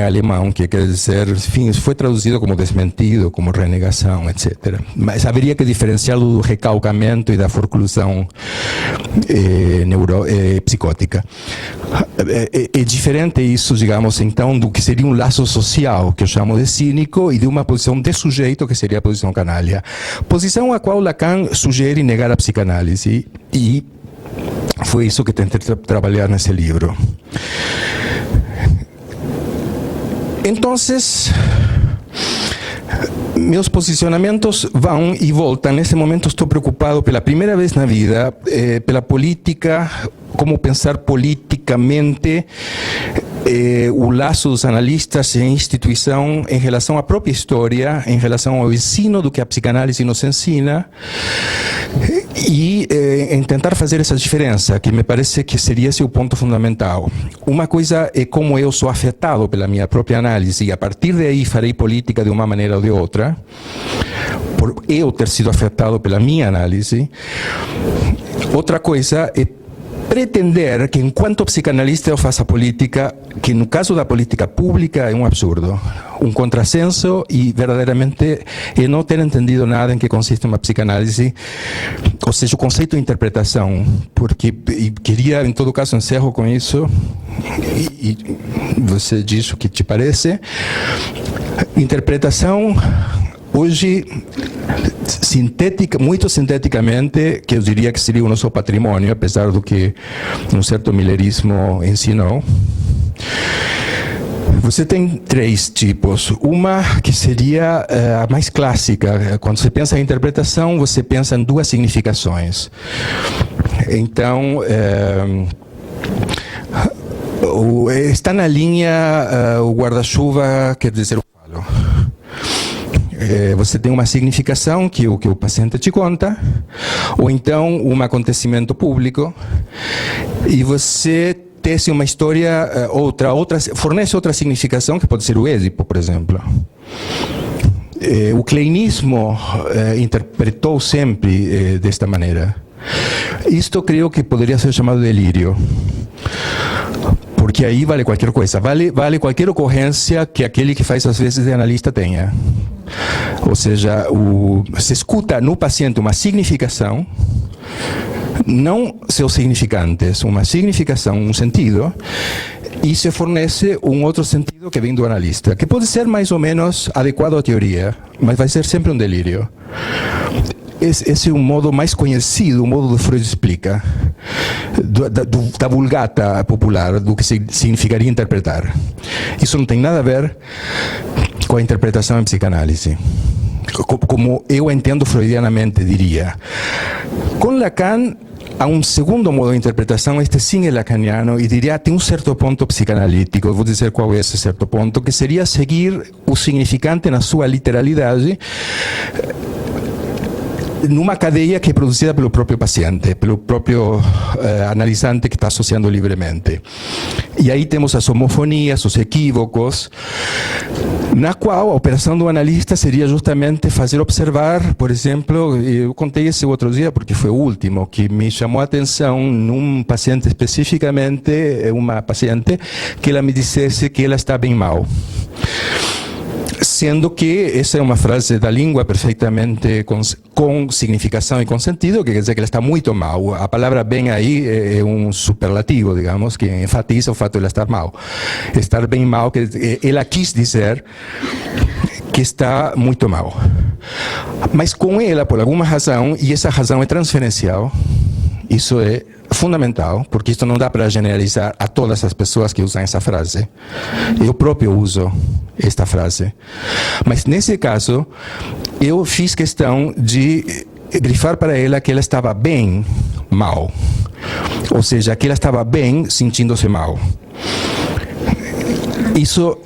Speaker 3: alemão, que quer dizer, enfim, foi traduzido como desmentido, como renegação, etc. Mas haveria que diferenciá-lo do recalcamento e da forclusão psicótica. É diferente isso, digamos, então, do que seria um laço social, que eu chamo de cínico, e de uma posição de sujeito, que seria a posição canalha. Posição a qual Lacan sugere negar a psicanálise, e foi isso que tentei trabalhar nesse livro. Então, meus posicionamentos vão e voltam. Nesse momento estou preocupado pela primeira vez na vida pela política, como pensar politicamente o laço dos analistas e a instituição em relação à própria história, em relação ao ensino do que a psicanálise nos ensina, e em tentar fazer essa diferença, que me parece que seria esse o ponto fundamental. Uma coisa é como eu sou afetado pela minha própria análise, e a partir daí farei política de uma maneira ou de outra, por eu ter sido afetado pela minha análise. Outra coisa é pretender que, enquanto psicanalista, eu faça política, que no caso da política pública é um absurdo, um contrassenso, e verdadeiramente é não ter entendido nada em que consiste uma psicanálise, ou seja, o conceito de interpretação, porque, e queria, em todo caso, encerro com isso, e você diz o que te parece. Interpretação, hoje, muito sinteticamente, que eu diria que seria o nosso patrimônio, apesar do que um certo millerismo ensinou, você tem 3 tipos. Uma que seria a mais clássica. Quando você pensa em interpretação, você pensa em 2 significações. Então, está na linha o guarda-chuva quer dizer o falo. Você tem uma significação que o paciente te conta, ou então um acontecimento público, e você tece uma história, fornece outra significação, que pode ser o Édipo, por exemplo. O kleinismo interpretou sempre desta maneira. Isto creio que poderia ser chamado delírio, porque aí vale qualquer coisa, vale qualquer ocorrência que aquele que faz as vezes de analista tenha. Ou seja, se escuta no paciente uma significação, não seus significantes, uma significação, um sentido, e se fornece um outro sentido que vem do analista, que pode ser mais ou menos adequado à teoria, mas vai ser sempre um delírio. Esse é um modo mais conhecido, o modo do Freud explica, da vulgata popular, do que significaria interpretar. Isso não tem nada a ver com a interpretação em psicanálise, como eu entendo freudianamente, diria. Com Lacan, há um segundo modo de interpretação, este sim é lacaniano, e diria tem um certo ponto psicanalítico, eu vou dizer qual é esse certo ponto, que seria seguir o significante na sua literalidade, numa cadeia que é produzida pelo próprio paciente, pelo próprio analisante que está associando livremente. E aí temos as homofonias, os equívocos, na qual a operação do analista seria justamente fazer observar, por exemplo, eu contei esse outro dia porque foi o último, que me chamou a atenção num paciente especificamente, uma paciente, que ela me dissesse que ela está bem mal. Sendo que essa é uma frase da língua perfeitamente com significação e com sentido, que quer dizer que ela está muito mal. A palavra bem aí é um superlativo, digamos, que enfatiza o fato de ela estar mal. Estar bem mal, que ela quis dizer que está muito mal. Mas com ela, por alguma razão, e essa razão é transferencial, isso é fundamental, porque isto não dá para generalizar a todas as pessoas que usam essa frase. Eu próprio uso esta frase. Mas nesse caso, eu fiz questão de grifar para ela que ela estava bem mal. Ou seja, que ela estava bem sentindo-se mal. Isso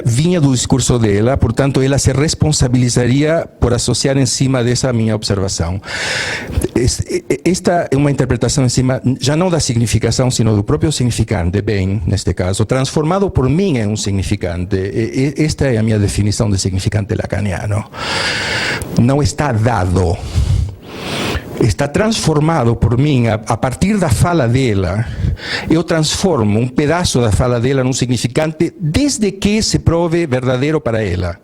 Speaker 3: vinha do discurso dela, portanto ela se responsabilizaria por associar em cima dessa minha observação. Esta é uma interpretação em cima, já não da significação, sino do próprio significante, bem, neste caso, transformado por mim em um significante. Esta é a minha definição de significante lacaniano. Não está dado. Está transformado por mim, a partir da fala dela, eu transformo um pedaço da fala dela num significante desde que se prove verdadeiro para ela.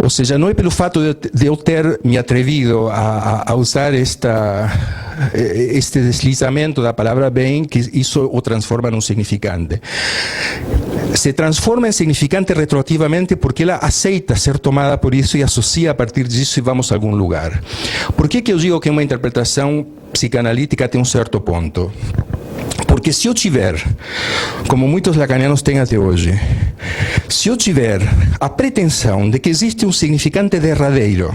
Speaker 3: Ou seja, não é pelo fato de eu ter me atrevido a usar este deslizamento da palavra bem que isso o transforma num significante. Se transforma em significante retroativamente porque ela aceita ser tomada por isso e associa a partir disso e vamos a algum lugar. Por que eu digo que uma interpretação psicanalítica tem um certo ponto? Porque se eu tiver, como muitos lacanianos têm até hoje, se eu tiver a pretensão de que existe um significante derradeiro,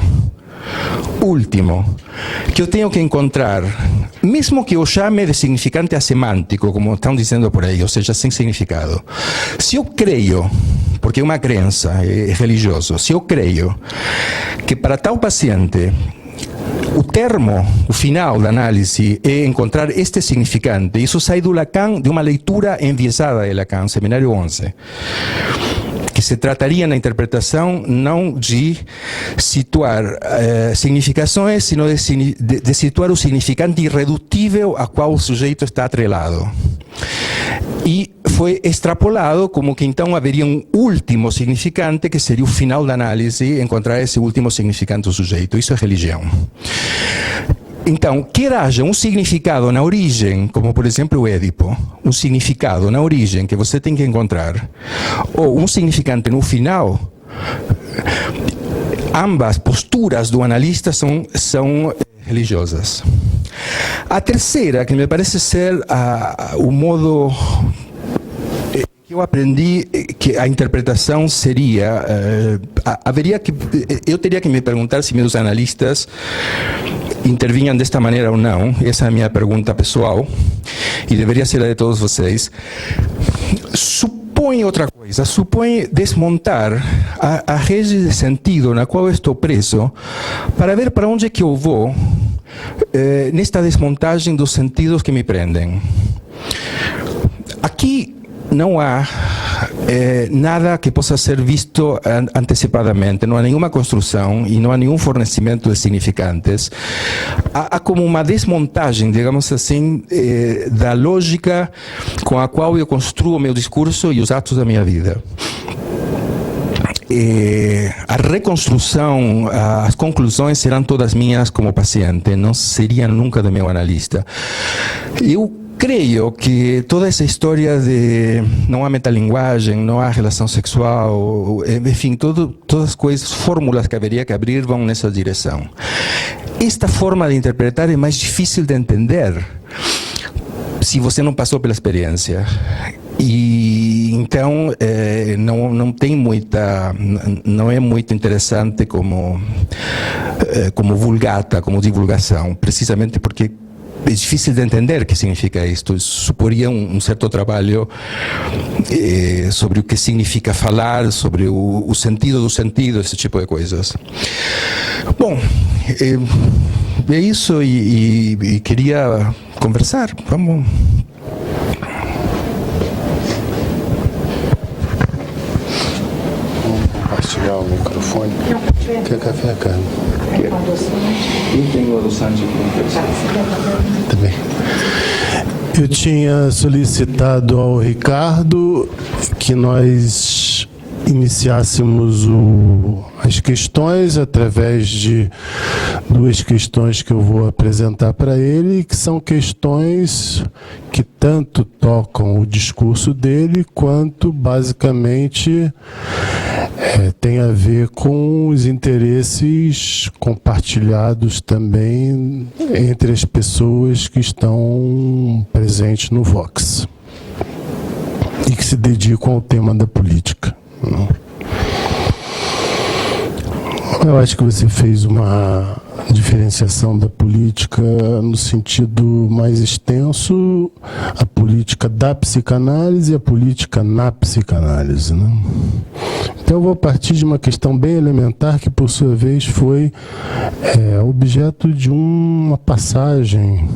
Speaker 3: último, que eu tenho que encontrar, mesmo que eu chame de significante assemântico, como estão dizendo por aí, ou seja, sem significado, se eu creio, porque é uma crença, é religioso, se eu creio que para tal paciente o termo, o final da análise é encontrar este significante, isso sai do Lacan, de uma leitura enviesada de Lacan, Seminário 11, que se trataria na interpretação não de situar significações, sino de situar o significante irredutível a qual o sujeito está atrelado. E foi extrapolado como que então haveria um último significante, que seria o final da análise, encontrar esse último significante do sujeito. Isso é religião. Então, quer haja um significado na origem, como por exemplo o Édipo, um significado na origem que você tem que encontrar, ou um significante no final, Ambas posturas do analista são religiosas. A terceira, que me parece ser o modo que eu aprendi, que a interpretação seria, eu teria que me perguntar se meus analistas intervinham desta maneira ou não. Essa é a minha pergunta pessoal e deveria ser a de todos vocês. Supõe outra coisa, supõe desmontar a rede de sentido na qual eu estou preso para ver para onde é que eu vou nesta desmontagem dos sentidos que me prendem. Aqui não há nada que possa ser visto antecipadamente, não há nenhuma construção e não há nenhum fornecimento de significantes. Há como uma desmontagem, digamos assim, da lógica com a qual eu construo o meu discurso e os atos da minha vida. A reconstrução, as conclusões serão todas minhas como paciente, não seriam nunca do meu analista. Eu creio que toda essa história de não há metalinguagem, não há relação sexual, enfim, todas as coisas, fórmulas que haveria que abrir vão nessa direção. Esta forma de interpretar é mais difícil de entender se você não passou pela experiência. E então não tem muita, não é muito interessante como vulgata, como divulgação, precisamente porque é difícil de entender o que significa isto. Suporia um certo trabalho sobre o que significa falar, sobre o sentido do sentido, esse tipo de coisas. Bom, é isso e queria conversar. Vamos.
Speaker 1: Compartilhar o microfone. Quer café, cara?
Speaker 2: Eu tenho adoçante aqui.
Speaker 1: Tá bem. Eu tinha solicitado ao Ricardo que nós iniciássemos as questões através de duas questões que eu vou apresentar para ele, que são questões que tanto tocam o discurso dele, quanto basicamente tem a ver com os interesses compartilhados também entre as pessoas que estão presentes no Vox e que se dedicam ao tema da política. Eu acho que você fez uma diferenciação da política no sentido mais extenso, a política da psicanálise e a política na psicanálise, né? Então eu vou partir de uma questão bem elementar que, por sua vez, foi objeto de uma passagem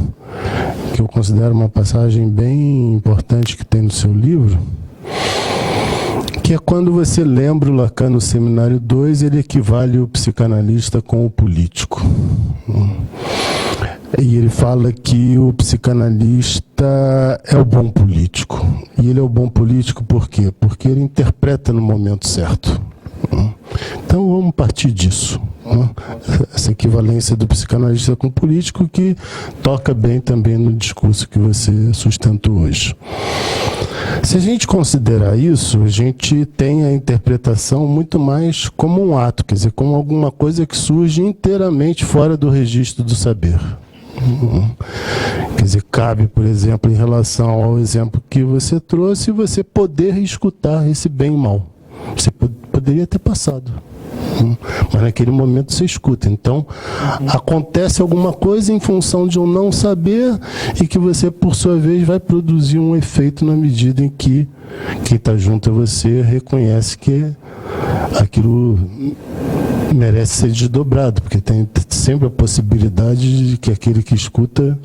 Speaker 1: que eu considero uma passagem bem importante que tem no seu livro, que é quando você lembra o Lacan no Seminário 2, ele equivale o psicanalista com o político. E ele fala que o psicanalista é o bom político. E ele é o bom político por quê? Porque ele interpreta no momento certo. Então vamos partir disso. Essa equivalência do psicanalista com o político que toca bem também no discurso que você sustentou hoje. Se a gente considerar isso, a gente tem a interpretação muito mais como um ato, quer dizer, como alguma coisa que surge inteiramente fora do registro do saber. Quer dizer, cabe, por exemplo, em relação ao exemplo que você trouxe, você poder escutar esse bem e mal. Você poderia ter passado, mas naquele momento você escuta. Então, acontece alguma coisa em função de um não saber e que você, por sua vez, vai produzir um efeito na medida em que quem está junto a você reconhece que aquilo merece ser desdobrado, porque tem sempre a possibilidade de que aquele que escuta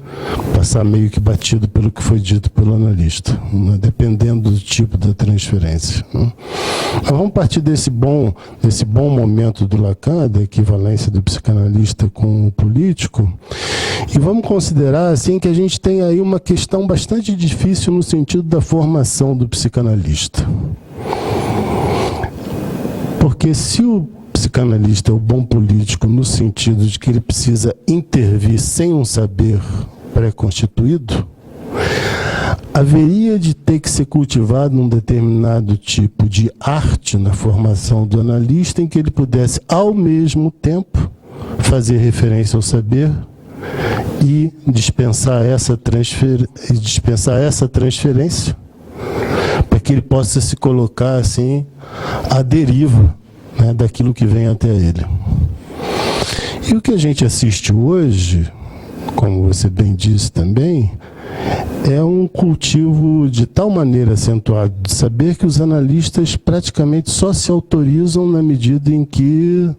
Speaker 1: passar meio que batido pelo que foi dito pelo analista, né? Dependendo do tipo da transferência, né? Mas vamos partir desse bom momento do Lacan, da equivalência do psicanalista com o político, e vamos considerar assim que a gente tem aí uma questão bastante difícil no sentido da formação do psicanalista. Porque se o psicanalista é o bom político no sentido de que ele precisa intervir sem um saber pré-constituído, haveria de ter que ser cultivado um determinado tipo de arte na formação do analista em que ele pudesse, ao mesmo tempo, fazer referência ao saber e dispensar essa transferência para que ele possa se colocar assim à deriva, né, daquilo que vem até ele. E o que a gente assiste hoje, como você bem disse também, é um cultivo de tal maneira acentuado de saber que os analistas praticamente só se autorizam na medida em que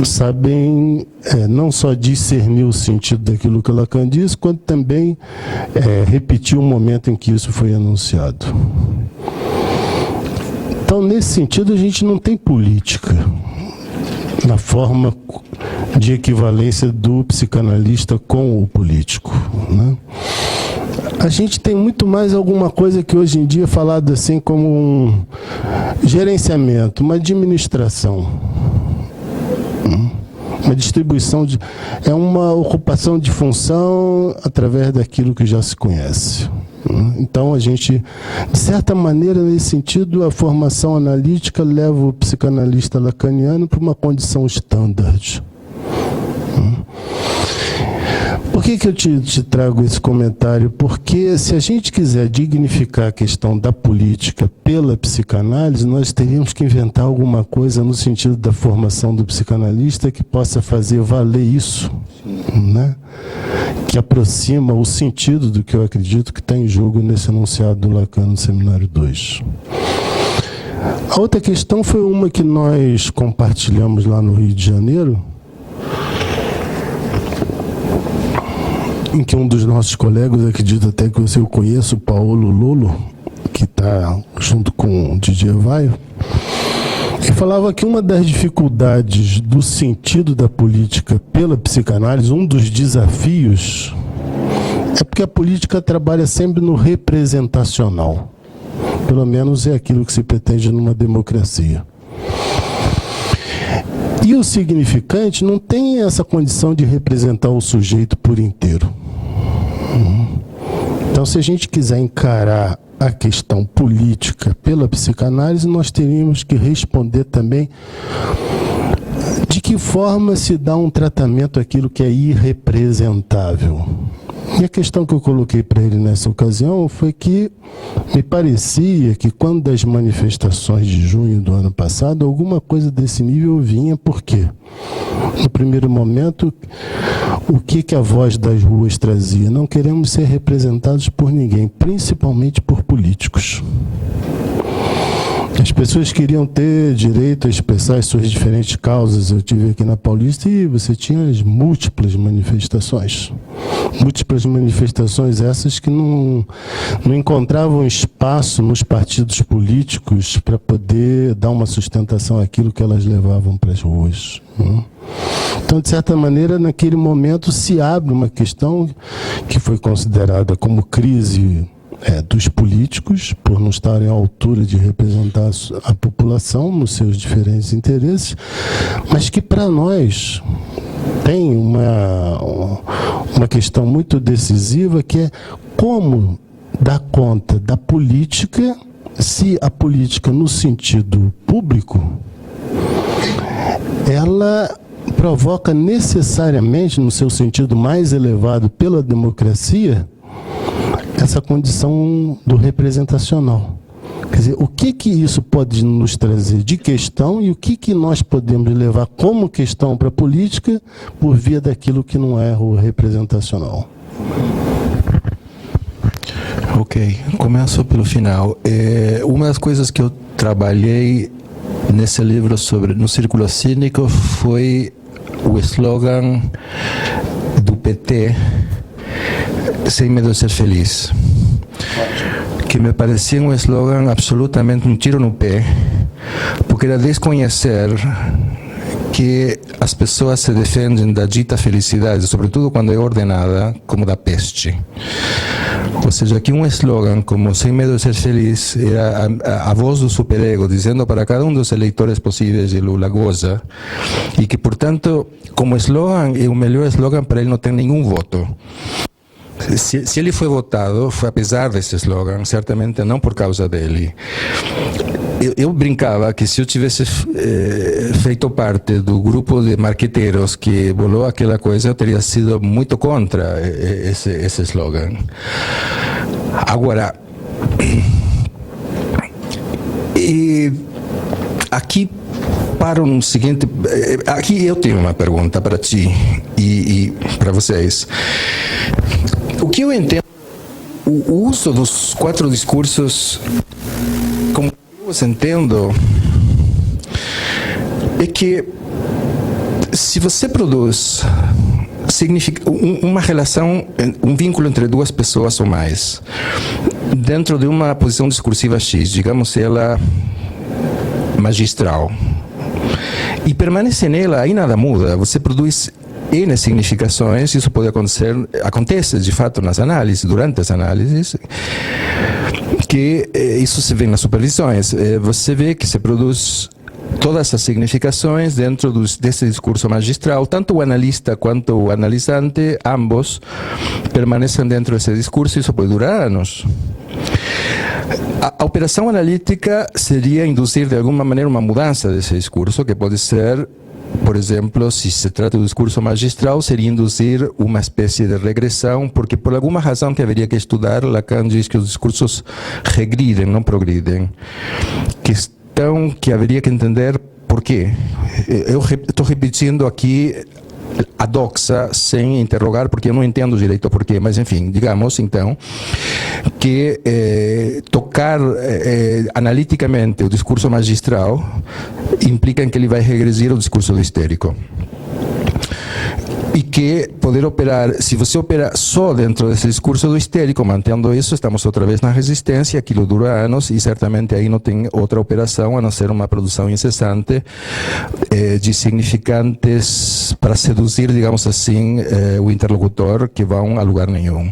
Speaker 1: sabem não só discernir o sentido daquilo que Lacan diz, quanto também repetir o momento em que isso foi anunciado. Então, nesse sentido, a gente não tem política na forma de equivalência do psicanalista com o político, né? A gente tem muito mais alguma coisa que hoje em dia é falado assim como um gerenciamento, uma administração, uma distribuição, é uma ocupação de função através daquilo que já se conhece. Então, a gente, de certa maneira, nesse sentido, a formação analítica leva o psicanalista lacaniano para uma condição standard. Por que eu te trago esse comentário? Porque se a gente quiser dignificar a questão da política pela psicanálise, nós teríamos que inventar alguma coisa no sentido da formação do psicanalista que possa fazer valer isso, né? Que aproxima o sentido do que eu acredito que está em jogo nesse enunciado do Lacan no Seminário 2. A outra questão foi uma que nós compartilhamos lá no Rio de Janeiro, em que um dos nossos colegas, acredito até que você o conheça, o Paulo Lolo, que está junto com o Didier Vaio, ele falava que uma das dificuldades do sentido da política pela psicanálise, um dos desafios, é porque a política trabalha sempre no representacional. Pelo menos é aquilo que se pretende numa democracia. E o significante não tem essa condição de representar o sujeito por inteiro. Então, se a gente quiser encarar a questão política pela psicanálise, nós teríamos que responder também de que forma se dá um tratamento àquilo que é irrepresentável. E a questão que eu coloquei para ele nessa ocasião foi que me parecia que quando das manifestações de junho do ano passado, alguma coisa desse nível vinha, por quê? No primeiro momento, o que a voz das ruas trazia? Não queremos ser representados por ninguém, principalmente por políticos. As pessoas queriam ter direito a expressar as suas diferentes causas. Eu estive aqui na Paulista e você tinha as múltiplas manifestações. Múltiplas manifestações essas que não encontravam espaço nos partidos políticos para poder dar uma sustentação àquilo que elas levavam para as ruas. Então, de certa maneira, naquele momento se abre uma questão que foi considerada como crise dos políticos, por não estarem à altura de representar a população nos seus diferentes interesses, mas que para nós tem uma questão muito decisiva, que é como dar conta da política, se a política no sentido público, ela provoca necessariamente, no seu sentido mais elevado pela democracia, essa condição do representacional. Quer dizer, o que isso pode nos trazer de questão e o que nós podemos levar como questão para a política por via daquilo que não é o representacional.
Speaker 3: Ok, começo pelo final. Uma das coisas que eu trabalhei nesse livro no Círculo Cínico foi o slogan do PT, sem medo de ser feliz, que me parecia um slogan absolutamente um tiro no pé, porque era desconhecer que as pessoas se defendem da dita felicidade, sobretudo quando é ordenada, como da peste. Ou seja, que um slogan como sem medo de ser feliz era a voz do superego dizendo para cada um dos eleitores possíveis de Lula goza, e que, portanto, como slogan, é o melhor slogan para ele não ter nenhum voto. se ele foi votado, foi apesar desse slogan, certamente não por causa dele. Eu brincava que se eu tivesse feito parte do grupo de marqueteiros que bolou aquela coisa, eu teria sido muito contra esse slogan. Agora, aqui para um seguinte, aqui eu tenho uma pergunta para ti e para vocês. O que eu entendo, o uso dos 4 discursos, como eu entendo, é que se você produz uma relação, um vínculo entre 2 pessoas ou mais, dentro de uma posição discursiva X, digamos ela magistral, e permanece nela, aí nada muda, você produz N significações, isso pode acontecer, acontece de fato nas análises, durante as análises, que isso se vê nas supervisões, você vê que se produz todas essas significações dentro desse discurso magistral, tanto o analista quanto o analisante, ambos permanecem dentro desse discurso, e isso pode durar anos. A operação analítica seria induzir de alguma maneira uma mudança desse discurso, que pode ser, por exemplo, se se trata do discurso magistral, seria induzir uma espécie de regressão, porque por alguma razão que haveria que estudar, Lacan diz que os discursos regridem, não progridem, que haveria que entender por quê. Eu estou repetindo aqui a doxa sem interrogar, porque eu não entendo direito por quê, mas enfim, digamos então que tocar analiticamente o discurso magistral implica em que ele vai regredir ao discurso do histérico. E que poder operar, se você opera só dentro desse discurso do histérico, mantendo isso, estamos outra vez na resistência, aquilo dura anos e certamente aí não tem outra operação a não ser uma produção incessante de significantes para seduzir, digamos assim, o interlocutor, que vão a lugar nenhum.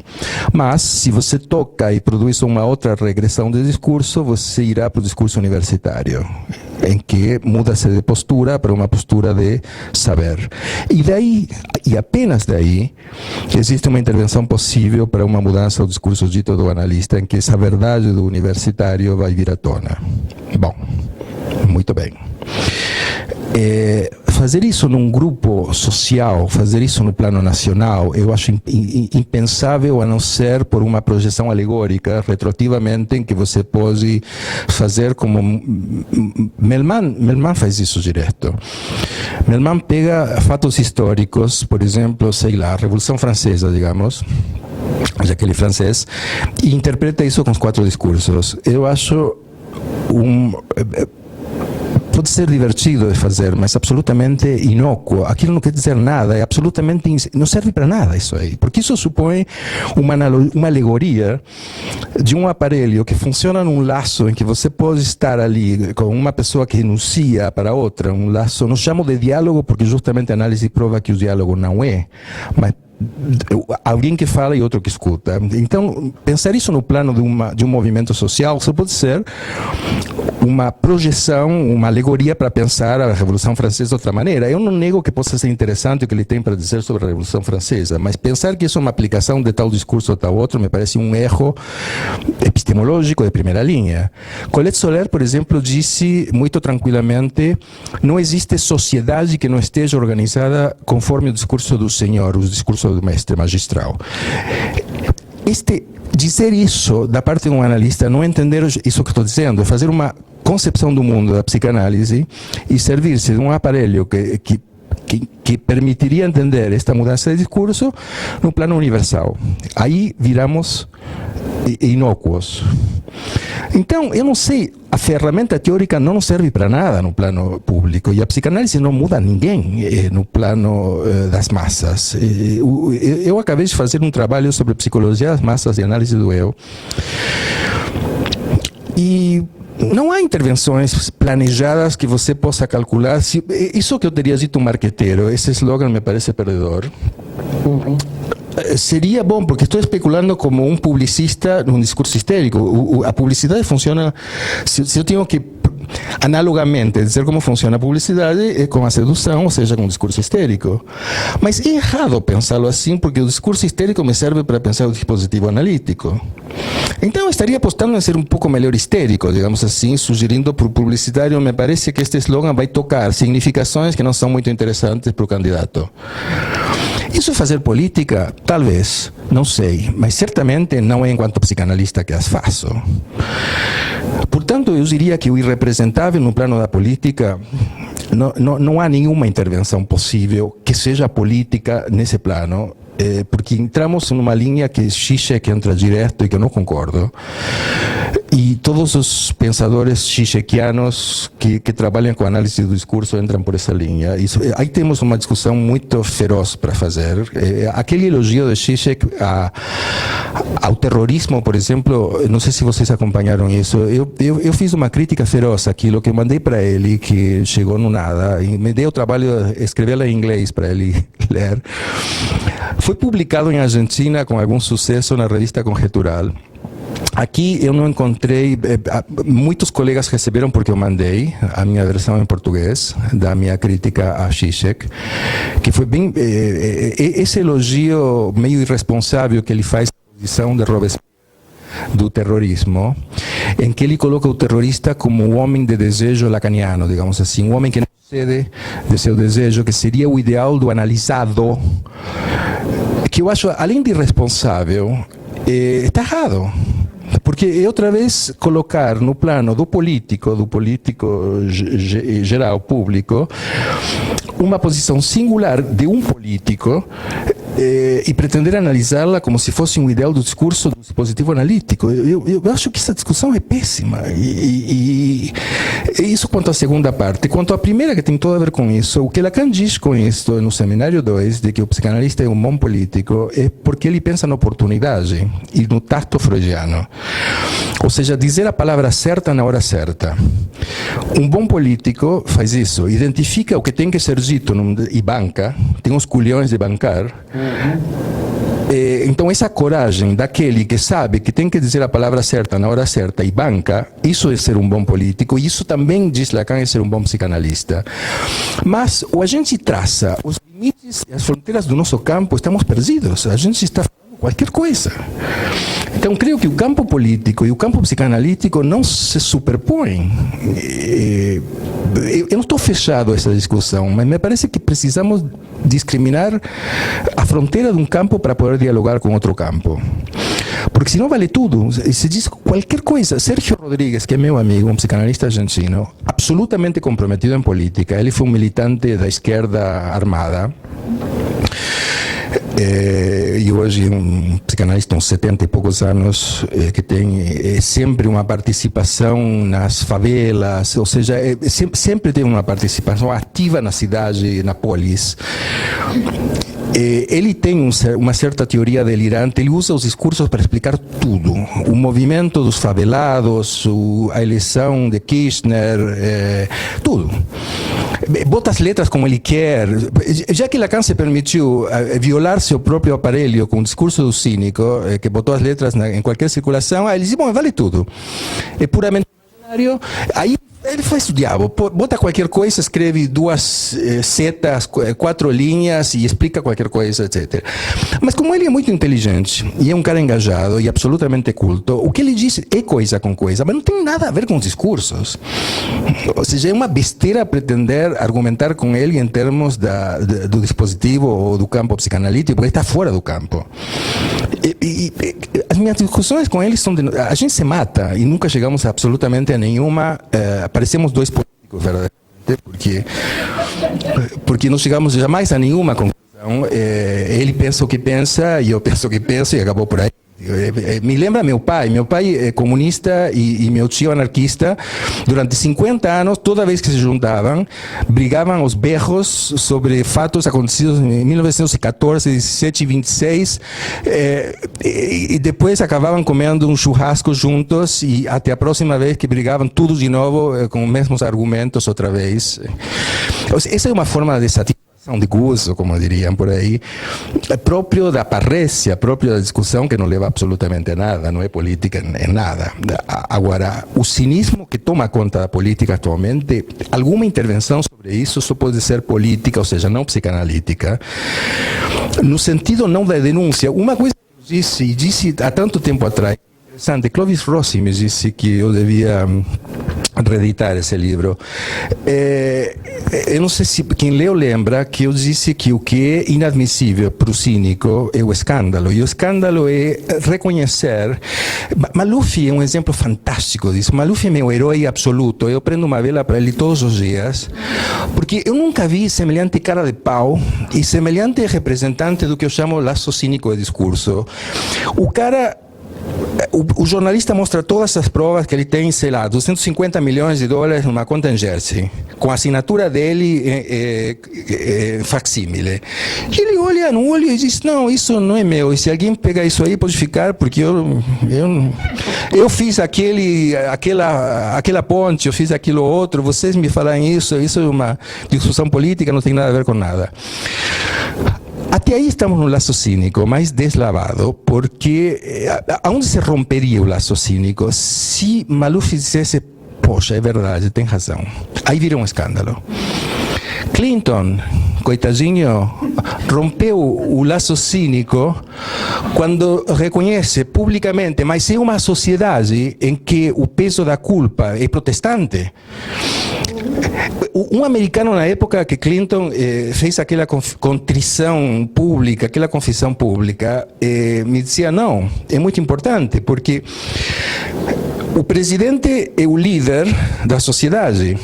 Speaker 3: Mas, se você toca e produz uma outra regressão de discurso, você irá para o discurso universitário, em que muda-se de postura para uma postura de saber. E daí, e apenas daí, existe uma intervenção possível para uma mudança do discurso dito do analista, em que essa verdade do universitário vai vir à tona. Bom, muito bem. Fazer isso num grupo social, fazer isso no plano nacional, eu acho impensável, a não ser por uma projeção alegórica, retroativamente, em que você pode fazer como Melman faz isso direto. Melman pega fatos históricos, por exemplo, sei lá, a Revolução Francesa, digamos, já que ele é francês, e interpreta isso com os 4 discursos. Eu acho pode ser divertido de fazer, mas absolutamente inócuo. Aquilo não quer dizer nada, é absolutamente não serve para nada isso aí, porque isso supõe uma alegoria de um aparelho que funciona num laço em que você pode estar ali com uma pessoa que enuncia para outra, um laço, não chamo de diálogo porque justamente a análise prova que o diálogo não é, mas alguém que fala e outro que escuta. Então, pensar isso no plano de um movimento social só pode ser uma projeção, uma alegoria para pensar a Revolução Francesa de outra maneira. Eu não nego que possa ser interessante o que ele tem para dizer sobre a Revolução Francesa, mas pensar que isso é uma aplicação de tal discurso ou tal outro me parece um erro epistemológico de primeira linha. Colette Soler, por exemplo, disse muito tranquilamente: não existe sociedade que não esteja organizada conforme o discurso do senhor, o discurso do mestre magistral. Dizer isso da parte de um analista, não entender isso que estou dizendo, é fazer uma concepção do mundo da psicanálise e servir-se de um aparelho que permitiria entender esta mudança de discurso no plano universal. Aí viramos inócuos. Então, eu não sei, a ferramenta teórica não serve para nada no plano público, e a psicanálise não muda ninguém no plano das massas. Eu acabei de fazer um trabalho sobre psicologia das massas e análise do eu, e não há intervenções planejadas que você possa calcular. Isso que eu teria dito um marqueteiro, esse slogan me parece perdedor. Seria bom, porque estou especulando como um publicista num discurso histérico. A publicidade funciona, se eu tenho que análogamente, dizer como funciona a publicidade é com a sedução, ou seja, com o discurso histérico. Mas é errado pensá-lo assim, porque o discurso histérico me serve para pensar o dispositivo analítico. Então, eu estaria apostando em ser um pouco melhor histérico, digamos assim, sugerindo para o publicitário, me parece que este slogan vai tocar significações que não são muito interessantes para o candidato. Isso é fazer política? Talvez, não sei, mas certamente não é enquanto psicanalista que as faço. Portanto, eu diria que o irrepresentável no plano da política, não há nenhuma intervenção possível que seja política nesse plano, porque entramos numa linha que Zizek entra direto e que eu não concordo. E todos os pensadores zizekianos que trabalham com análise do discurso entram por essa linha. Isso, aí temos uma discussão muito feroz para fazer. Aquele elogio de Zizek ao terrorismo, por exemplo, não sei se vocês acompanharam isso, eu fiz uma crítica feroz àquilo que eu mandei para ele, que chegou no nada, e me dei o trabalho de escrevê-la em inglês para ele ler. Foi publicado em Argentina com algum sucesso na revista Conjetural. Aqui eu não encontrei, muitos colegas receberam porque eu mandei a minha versão em português da minha crítica a Zizek, que foi bem, esse elogio meio irresponsável que ele faz na posição de Robespierre do terrorismo, em que ele coloca o terrorista como um homem de desejo lacaniano, digamos assim, um homem que não cede de seu desejo, que seria o ideal do analisado, que eu acho, além de irresponsável, está errado. Porque é outra vez colocar no plano do político geral, público, uma posição singular de um político e pretender analisá-la como se fosse um ideal do discurso do dispositivo analítico. Eu acho que essa discussão é péssima. E isso quanto à segunda parte. Quanto à primeira, que tem tudo a ver com isso, o que Lacan diz com isso no Seminário 2, de que o psicanalista é um bom político, é porque ele pensa na oportunidade e no tacto freudiano. Ou seja, dizer a palavra certa na hora certa. Um bom político faz isso, identifica o que tem que ser dito e banca, tem os culhões de bancar. Então essa coragem daquele que sabe que tem que dizer a palavra certa na hora certa e banca, isso é ser um bom político, e isso também, diz Lacan, é ser um bom psicanalista. Mas ou a gente traça os limites e as fronteiras do nosso campo, estamos perdidos, a gente está falando qualquer coisa. Então, creio que o campo político e o campo psicanalítico não se superpõem. Eu não estou fechado a essa discussão, mas me parece que precisamos discriminar a fronteira de um campo para poder dialogar com outro campo. Porque senão vale tudo, se diz qualquer coisa. Sérgio Rodrigues, que é meu amigo, um psicanalista argentino, absolutamente comprometido em política, ele foi um militante da esquerda armada, e hoje um psicanalista, uns 70 e poucos anos, que tem sempre uma participação nas favelas, ou seja, sempre tem uma participação ativa na cidade, na polis. Ele tem uma certa teoria delirante, ele usa os discursos para explicar tudo. O movimento dos favelados, a eleição de Kirchner, tudo. Bota as letras como ele quer. Já que Lacan se permitiu violar seu próprio aparelho com o discurso do cínico, que botou as letras em qualquer circulação, ele diz, bom, vale tudo. É puramente imaginário. Aí ele faz o diabo, bota qualquer coisa, escreve 2 setas, 4 linhas e explica qualquer coisa, etc. Mas como ele é muito inteligente e é um cara engajado e absolutamente culto, o que ele diz é coisa com coisa, mas não tem nada a ver com os discursos. Ou seja, é uma besteira pretender argumentar com ele em termos do dispositivo ou do campo psicanalítico, porque ele está fora do campo. As minhas discussões com ele são a gente se mata e nunca chegamos absolutamente a nenhuma. Parecemos 2 políticos, verdadeiramente, porque não chegamos jamais a nenhuma conclusão. Ele pensa o que pensa e eu penso o que penso e acabou por aí. Me lembra meu pai é comunista e meu tio anarquista. Durante 50 anos, toda vez que se juntavam, brigavam aos berros sobre fatos acontecidos em 1914, 17 e 26, e depois acabavam comendo um churrasco juntos e até a próxima vez que brigavam tudo de novo com os mesmos argumentos outra vez. Essa é uma forma de satisfação de gozo, como diriam por aí, é próprio da parrécia, próprio da discussão que não leva absolutamente a nada, não é política em nada. Agora, o cinismo que toma conta da política atualmente, alguma intervenção sobre isso só pode ser política, ou seja, não psicanalítica, no sentido não da denúncia. Uma coisa que eu disse há tanto tempo atrás, interessante, Clovis Rossi me disse que eu devia reeditar esse livro. Eu não sei se quem leu lembra que eu disse que o que é inadmissível para o cínico é o escândalo. E o escândalo é reconhecer. Maluf é um exemplo fantástico disso. Maluf é meu herói absoluto. Eu prendo uma vela para ele todos os dias, porque eu nunca vi semelhante cara de pau e semelhante representante do que eu chamo laço cínico de discurso. O cara. O jornalista mostra todas as provas que ele tem, sei lá, 250 milhões de dólares numa conta em Jersey, com a assinatura dele facsímile. E ele olha no olho e diz, não, isso não é meu, e se alguém pegar isso aí pode ficar, porque eu fiz aquela ponte, eu fiz aquilo outro, vocês me falam isso é uma discussão política, não tem nada a ver com nada. Até aí estamos no laço cínico, mais deslavado, porque aonde se romperia o laço cínico se Maluf dissesse, poxa, é verdade, tem razão. Aí vira um escândalo. Clinton, coitadinho, rompeu o laço cínico quando reconhece publicamente, mas é uma sociedade em que o peso da culpa é protestante. Um americano na época que Clinton fez aquela contrição pública, aquela confissão pública, me dizia, não, é muito importante, porque o presidente é o líder da sociedade.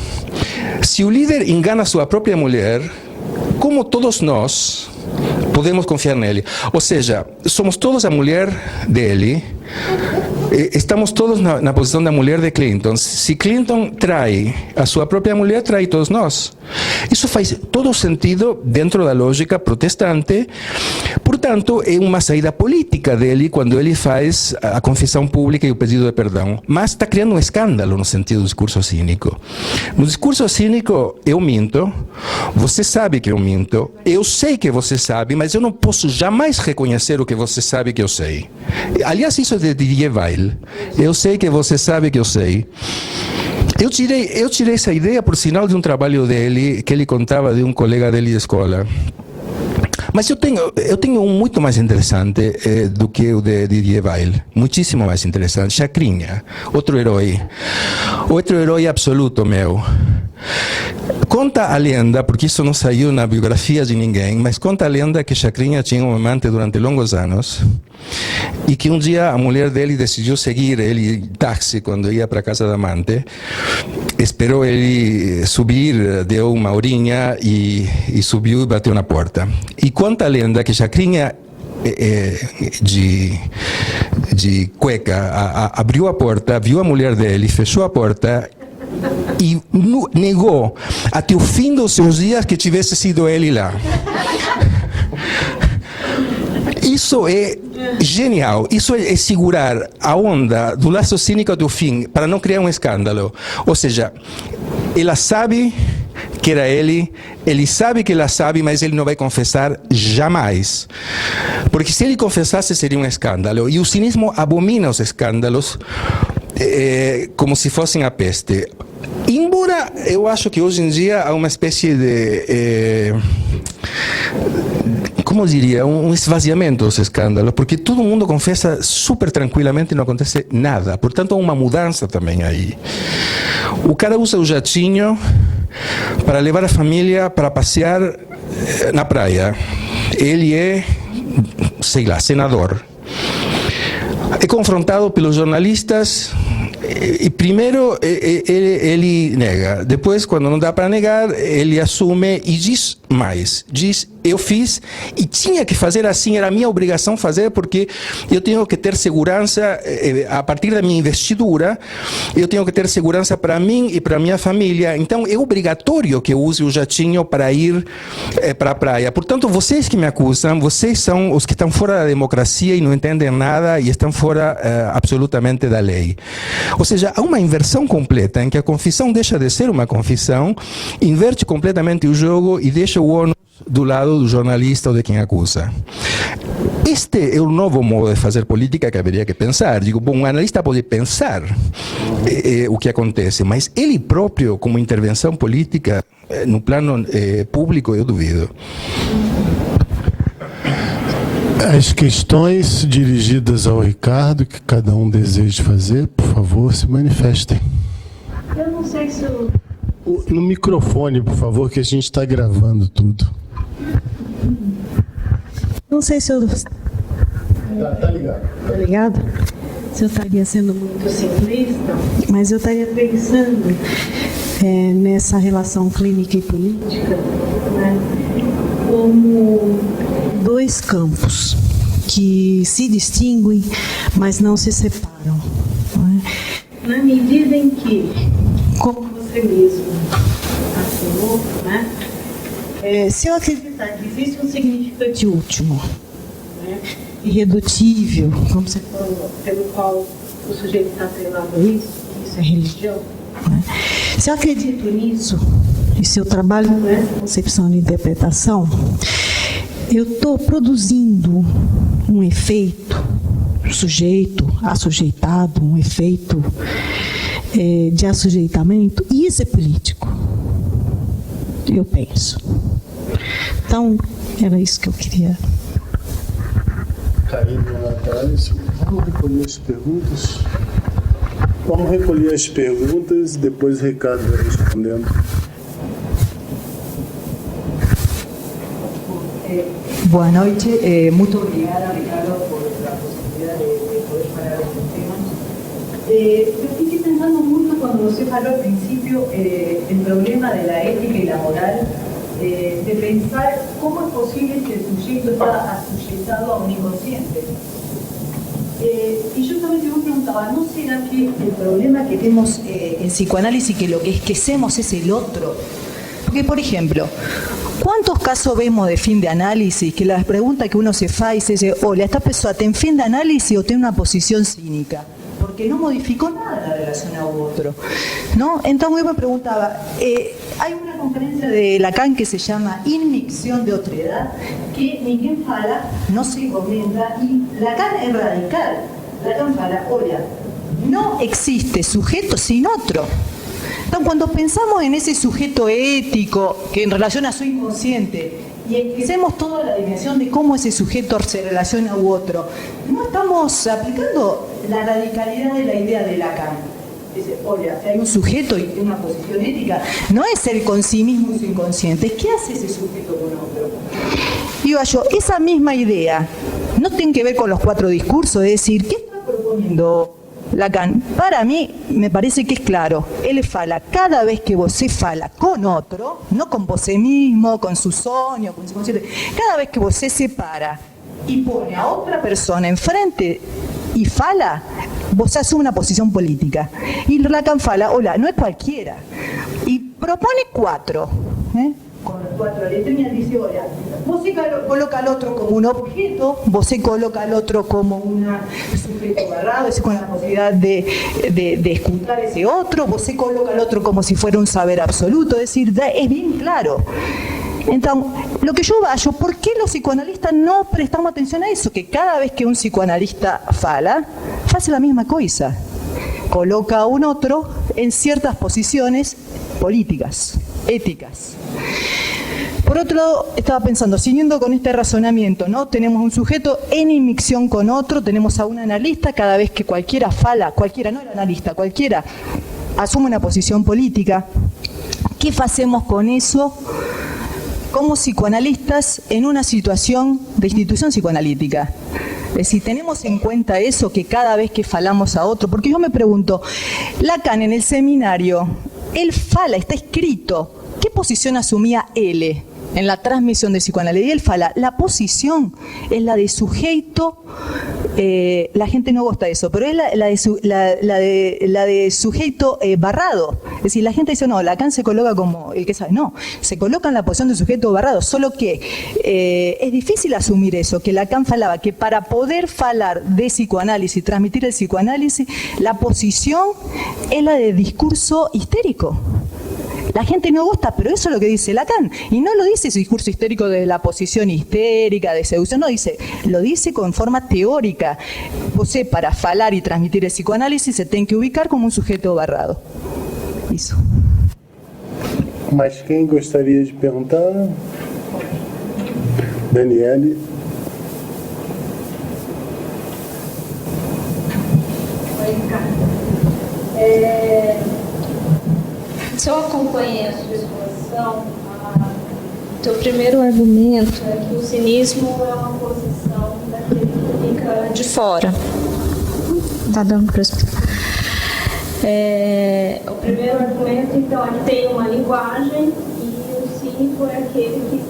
Speaker 3: Se o líder engana sua própria mulher, como todos nós podemos confiar nele? Ou seja, somos todos a mulher dele, estamos todos na posição da mulher de Clinton. Se Clinton trai a sua própria mulher, trai todos nós. Isso faz todo o sentido dentro da lógica protestante. Portanto, é uma saída política dele quando ele faz a confissão pública e o pedido de perdão. Mas está criando um escândalo no sentido do discurso cínico. No discurso cínico, eu minto, você sabe que eu minto, eu sei que você sabe, mas eu não posso jamais reconhecer o que você sabe que eu sei. Aliás, isso é de Didier Weil. Eu sei que você sabe que eu sei. Eu tirei essa ideia, por sinal, de um trabalho dele, que ele contava de um colega dele de escola. Mas eu tenho um muito mais interessante do que o de Didier Weil. Muitíssimo mais interessante. Chacrinha, outro herói absoluto meu. Conta a lenda, porque isso não saiu na biografia de ninguém, mas conta a lenda que Chacrinha tinha um amante durante longos anos e que um dia a mulher dele decidiu seguir ele em táxi quando ia para a casa da amante, esperou ele subir, deu uma horinha e subiu e bateu na porta. E conta a lenda que Chacrinha de cueca abriu a porta, viu a mulher dele, fechou a porta e negou até o fim dos seus dias que tivesse sido ele lá. Isso é genial, isso é segurar a onda do laço cínico do fim para não criar um escândalo. Ou seja, ela sabe que era ele sabe que ela sabe, mas ele não vai confessar jamais. Porque se ele confessasse seria um escândalo. E o cinismo abomina os escândalos como se fossem a peste. Embora eu acho que hoje em dia há uma espécie de como diria, um esvaziamento dos escândalos, porque todo mundo confessa super tranquilamente e não acontece nada. Portanto, há uma mudança também aí. O cara usa o jatinho para levar a família para passear na praia. Ele é, sei lá, senador. É confrontado pelos jornalistas e primeiro ele nega. Depois, quando não dá para negar, ele assume e diz mais. Diz, eu fiz e tinha que fazer assim, era a minha obrigação fazer, porque eu tenho que ter segurança, a partir da minha investidura, eu tenho que ter segurança para mim e para minha família. Então, é obrigatório que eu use o jatinho para ir para a praia. Portanto, vocês que me acusam, vocês são os que estão fora da democracia e não entendem nada e estão fora absolutamente da lei. Ou seja, há uma inversão completa em que a confissão deixa de ser uma confissão, inverte completamente o jogo e deixa o ônus do lado do jornalista ou de quem acusa. Este é o novo modo de fazer política que haveria que pensar. Digo, bom, um analista pode pensar o que acontece, mas ele próprio, como intervenção política, no plano público, eu duvido.
Speaker 1: As questões dirigidas ao Ricardo, que cada um deseja fazer, por favor, se manifestem.
Speaker 4: Eu não sei se eu...
Speaker 1: No microfone, por favor, que a gente está gravando tudo.
Speaker 4: Não sei se eu...
Speaker 1: Tá ligado.
Speaker 4: Tá ligado? Se eu estaria sendo muito simplista, mas eu estaria pensando nessa relação clínica e política, né, como dois campos que se distinguem, mas não se separam. Né? Na medida em que, como você mesmo afirmou, né, se eu acreditar que existe um significante último, né, irredutível, como você falou, pelo qual o sujeito está atrelado a isso é religião, né? Se eu acredito nisso, e se eu trabalho com essa concepção de interpretação, eu estou produzindo um efeito sujeito, assujeitado, um efeito de assujeitamento, e isso é político, eu penso. Então, era isso que eu queria.
Speaker 1: Caindo lá atrás, vamos recolher as perguntas? Vamos recolher as perguntas e depois o Ricardo vai respondendo.
Speaker 5: Boa noite, muito obrigada, Ricardo, por a possibilidade de poder falar destes temas. Eu fiquei pensando muito quando você falou ao princípio o problema da ética e da moral, de pensar como é possível que o sujeito está assujeitado a um inconsciente. Y yo también me preguntaba, ¿no será que el problema que tenemos en psicoanálisis, que lo que esquecemos es el otro? Porque, por ejemplo, ¿cuántos casos vemos de fin de análisis que la pregunta que uno se fa y se dice, hola, esta persona tiene fin de análisis o tiene una posición cínica? Porque no modificó nada la relación a otro, ¿no? Entonces yo me preguntaba, hay una conferencia de Lacan que se llama Inmicción de Otredad, que ninguém fala, no se comenta, y Lacan es radical. Lacan fala, hola, no existe sujeto sin otro. Entonces, cuando pensamos en ese sujeto ético que en relación a su inconsciente, y empecemos toda la dimensión de cómo ese sujeto se relaciona u otro, no estamos aplicando la radicalidad de la idea de Lacan. Dice, oye, hay un sujeto y una posición ética, no es el con sí mismo y su inconsciente, ¿qué hace ese sujeto con otro? Digo yo, esa misma idea no tiene que ver con los 4 discursos, es decir, ¿qué está proponiendo Lacan? Para mí, me parece que es claro. Él fala, cada vez que vos se fala con otro, no con vos mismo, con su sueño, con su consciente, cada vez que vos se separa y pone a otra persona enfrente y fala, vos asume una posición política. Y Lacan fala, hola, no es cualquiera. Y propone 4. Con los 4 letras dice, hola, vos se coloca al otro como un objeto, vos se coloca al otro como un sujeto agarrado, es con la posibilidad de escuchar ese otro, vos se coloca al otro como si fuera un saber absoluto, es decir, es bien claro. Entonces, lo que yo vaya, ¿por qué los psicoanalistas no prestamos atención a eso? Que cada vez que un psicoanalista fala, hace la misma cosa. Coloca a un otro en ciertas posiciones políticas, éticas. Por otro lado, estaba pensando, siguiendo con este razonamiento, ¿no? Tenemos un sujeto en inmixción con otro, tenemos a un analista, cada vez que cualquiera fala, cualquiera, no el analista, cualquiera asume una posición política. ¿Qué hacemos con eso como psicoanalistas en una situación de institución psicoanalítica? Es decir, tenemos en cuenta eso, que cada vez que falamos a otro, porque yo me pregunto, Lacan en el seminario, él fala, está escrito, ¿qué posición asumía él en la transmisión de psicoanálisis? Y él fala, la posición es la de sujeito, la gente no gusta de eso, pero es la de sujeito barrado. Es decir, la gente dice, no, Lacan se coloca como el que sabe. No, se coloca en la posición de sujeto barrado, solo que es difícil asumir eso, que Lacan falaba, que para poder falar de psicoanálisis, transmitir el psicoanálisis, la posición es la de discurso histérico. La gente no gusta, pero eso es lo que dice Lacan. Y no lo dice ese discurso histérico de la posición histérica, de seducción, no dice, lo dice con forma teórica. Você, para falar y transmitir el psicoanálisis, se tem que ubicar como un sujeto barrado. Isso.
Speaker 1: Mas quem gostaria de perguntar? Daniele.
Speaker 6: Oi, Ricardo. Se eu acompanhei a sua exposição, o teu primeiro argumento é que o cinismo é uma posição daquele que fica de fora. Está dando para explicar? O primeiro argumento, então, é que tem uma linguagem e o cínico é aquele que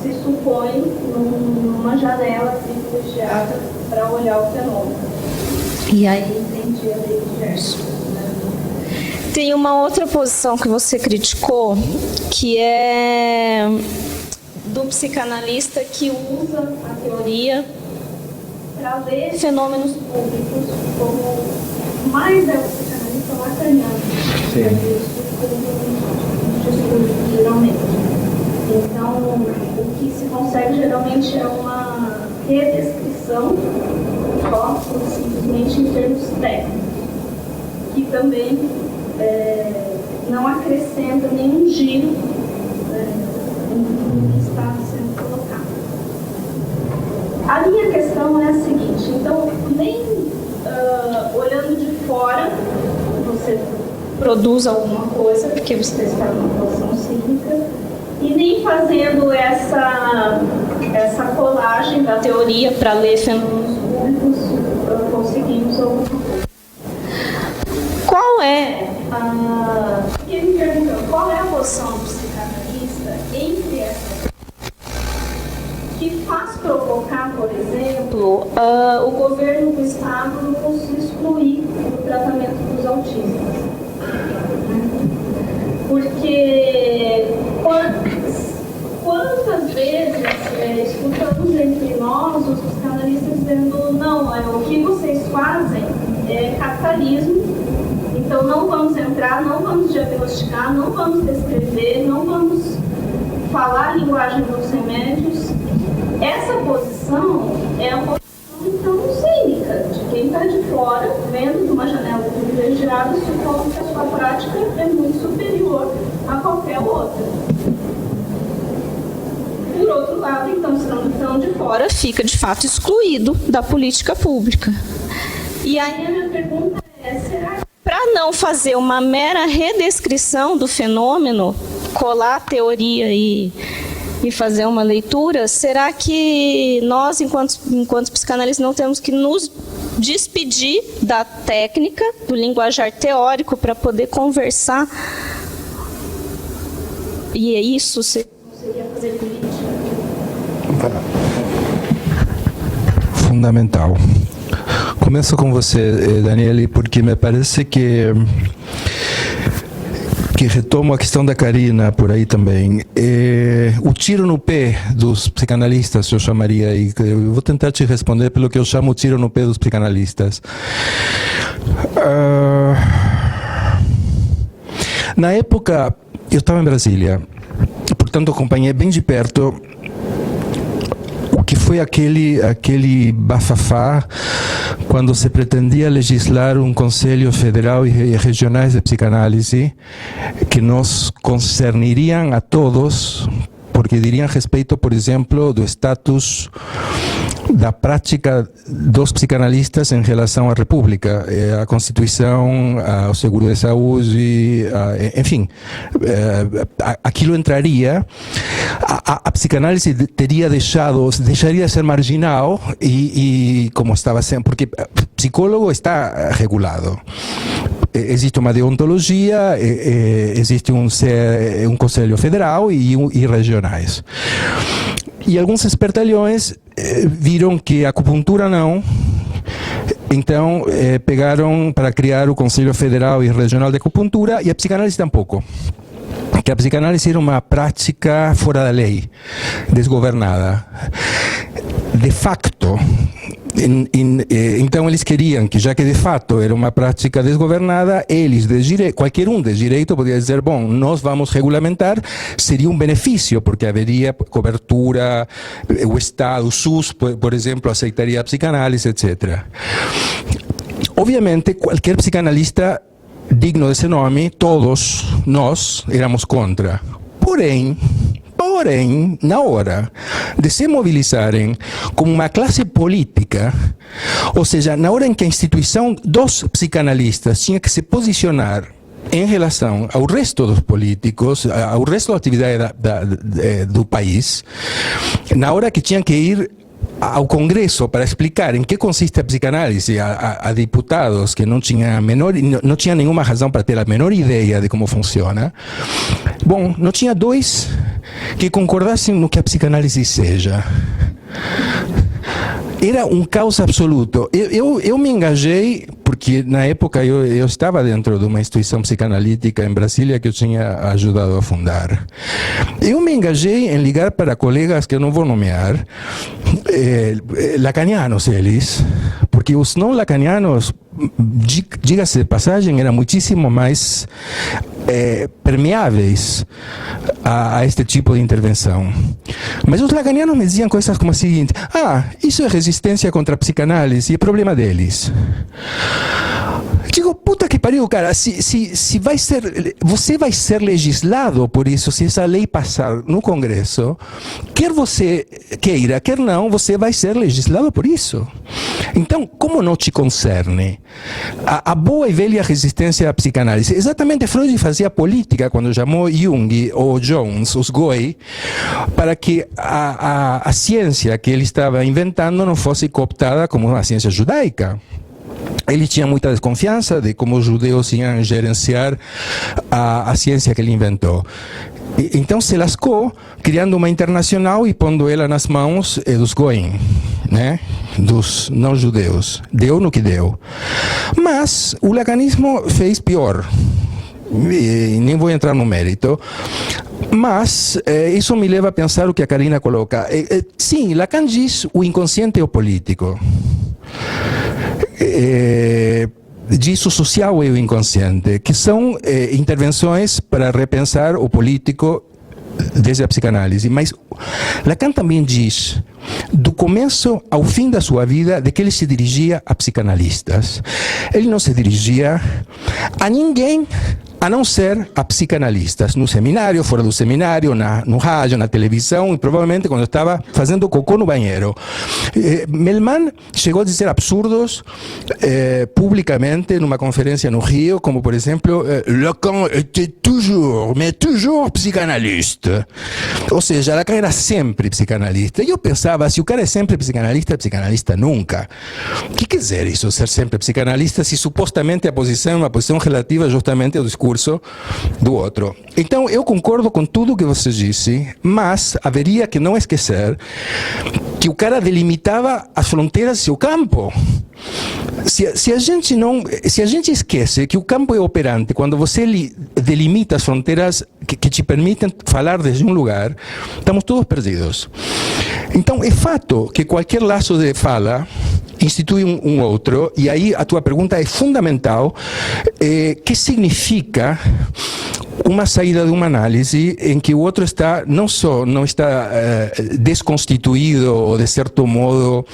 Speaker 6: se supõe numa janela privilegiada para olhar o fenômeno. E aí entendi a lei do verso. Tem uma outra posição que você criticou, que é do psicanalista que usa a teoria para ler fenômenos públicos, como mais é o psicanalista lacaniano, que é visto como discurso, geralmente. Então, o que se consegue geralmente é uma redescrição só, simplesmente em termos técnicos, que também não acrescenta nenhum giro no que está sendo colocado. A minha questão é a seguinte, então, nem olhando de fora, você produz alguma coisa, porque você está numa posição cínica, e nem fazendo essa colagem da teoria para ler fenômenos públicos, conseguimos alguma coisa. Qual é a posição do psicanalista entre essas que faz provocar, por exemplo, o governo do Estado nos excluir do tratamento dos autistas? Porque quantas vezes escutamos entre nós os psicanalistas dizendo não, o que vocês fazem é capitalismo, então não vamos entrar, não vamos diagnosticar, não vamos descrever, não vamos falar a linguagem dos remédios. Essa posição é a posição, então, cínica, de quem está de fora, vendo de uma janela privilegiada, supõe que a sua prática é muito superior a qualquer outra. Por outro lado, então, estando de fora, fica de fato excluído da política pública. E aí a minha pergunta é, será que para não fazer uma mera redescrição do fenômeno, colar a teoria e fazer uma leitura, será que nós, enquanto psicanalistas, não temos que nos despedir da técnica, do linguajar teórico, para poder conversar? E é isso, seria fazer política?
Speaker 3: Fundamental. Começo com você, Daniele, porque me parece que retomo a questão da Karina por aí também. O tiro no pé dos psicanalistas, eu chamaria, e eu vou tentar te responder pelo que eu chamo o tiro no pé dos psicanalistas. Na época, eu estava em Brasília, portanto acompanhei bem de perto o que foi aquele bafafá quando se pretendia legislar um Conselho Federal e Regionais de Psicanálise que nos concerniriam a todos, porque diriam respeito, por exemplo, do status da prática dos psicanalistas em relação à República, à Constituição, ao seguro de saúde, enfim, aquilo entraria, a psicanálise deixaria de ser marginal e como estava sendo, porque psicólogo está regulado. Existe uma deontologia, existe um Conselho Federal e regionais. E alguns espertalhões viram que a acupuntura não, então pegaram para criar o Conselho Federal e Regional de Acupuntura e a psicanálise tampouco. Que a psicanálise era uma prática fora da lei, desgovernada. De facto, Então eles queriam que, já que de fato era uma prática desgovernada, eles, qualquer um de direito podia dizer, bom, nós vamos regulamentar, seria um benefício, porque haveria cobertura, o Estado, o SUS, por exemplo, aceitaria a psicanálise, etc. Obviamente, qualquer psicanalista digno desse nome, todos nós éramos contra. Porém, na hora de se mobilizarem como uma classe política, ou seja, na hora em que a instituição dos psicanalistas tinha que se posicionar em relação ao resto dos políticos, ao resto da atividade do país, na hora que tinham que ir ao Congresso para explicar em que consiste a psicanálise a deputados que não tinham nenhuma razão para ter a menor ideia de como funciona, bom, não tinha dois que concordassem no que a psicanálise seja. Era um caos absoluto. Eu me engajei, porque na época eu estava dentro de uma instituição psicanalítica em Brasília que eu tinha ajudado a fundar. Eu me engajei em ligar para colegas que eu não vou nomear, lacanianos eles, porque os não lacanianos, diga-se de passagem, eram muitíssimo mais permeáveis a este tipo de intervenção. Mas os lacanianos me diziam coisas como a seguinte: isso é resistência contra a psicanálise, é problema deles. Digo, puta que pariu, cara, se vai ser, você vai ser legislado por isso, se essa lei passar no Congresso, quer você queira, quer não, você vai ser legislado por isso. Então, como não te concerne? A boa e velha resistência à psicanálise. Exatamente, Freud fazia política quando chamou Jung ou Jones, os Goi, para que a ciência que ele estava inventando não fosse cooptada como uma ciência judaica. Ele tinha muita desconfiança de como os judeus iam gerenciar a ciência que ele inventou. Então se lascou, criando uma internacional e pondo ela nas mãos dos Goim, né? Dos não-judeus. Deu no que deu. Mas o lacanismo fez pior. E nem vou entrar no mérito, mas isso me leva a pensar o que a Karina coloca. Sim, Lacan diz o inconsciente é o político. Disso social e o inconsciente, que são intervenções para repensar o político desde a psicanálise. Mas Lacan também diz, do começo ao fim da sua vida, de que ele se dirigia a psicanalistas. Ele não se dirigia a ninguém a não ser a psicanalistas, no seminário, fora do seminário, no rádio, na televisão e provavelmente quando estava fazendo cocô no banheiro. Melman chegou a dizer absurdos publicamente numa conferência no Rio, como por exemplo, Lacan était toujours, mais toujours psicanalista. Ou seja, Lacan era sempre psicanalista. E eu pensava, se o cara é sempre psicanalista nunca. O que quer dizer isso, ser sempre psicanalista, se supostamente a posição é uma posição relativa justamente ao discurso do outro? Então, eu concordo com tudo que você disse, mas haveria que não esquecer que o cara delimitava as fronteiras do seu campo. Se a gente esquece que o campo é operante, quando você delimita as fronteiras que te permitem falar desde um lugar, estamos todos perdidos. Então, é fato que qualquer laço de fala institui um outro, e aí a tua pergunta é fundamental. Que significa uma saída de uma análise em que o outro está, não só não está desconstituído ou de certo modo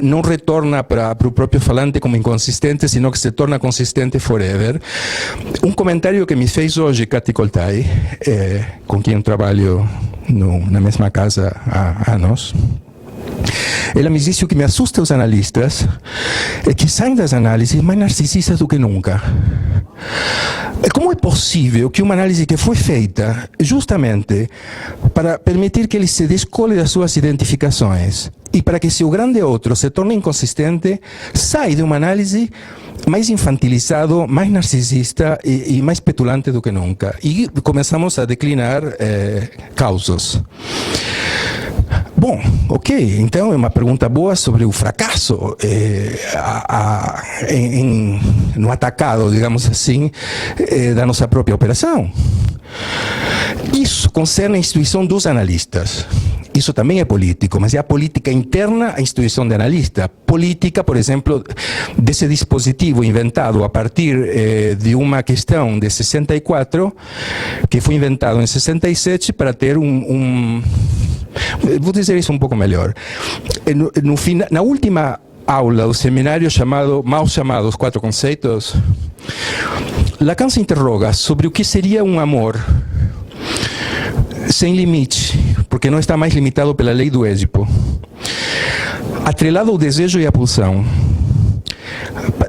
Speaker 3: não retorna para o próprio falante como inconsistente, sino que se torna consistente forever. Um comentário que me fez hoje Kati Koltai, com quem eu trabalho na mesma casa há anos. Ela me disse: o que me assusta os analistas é que saem das análises mais narcisistas do que nunca. Como é possível que uma análise que foi feita justamente para permitir que ele se descole das suas identificações e para que seu grande outro se torne inconsistente, sai de uma análise mais infantilizado, mais narcisista e mais petulante do que nunca? E começamos a declinar causos. Bom, ok, então é uma pergunta boa sobre o fracasso no atacado, digamos assim, da nossa própria operação. Isso concerne a instituição dos analistas. isso também é político, mas é a política interna à instituição de analista. Política, por exemplo, desse dispositivo inventado a partir de uma questão de 64, que foi inventado em 67 para ter vou dizer isso um pouco melhor. Na última aula do seminário mal chamado Os Quatro Conceitos, Lacan se interroga sobre o que seria um amor sem limite, porque não está mais limitado pela lei do Édipo, atrelado ao desejo e à pulsão,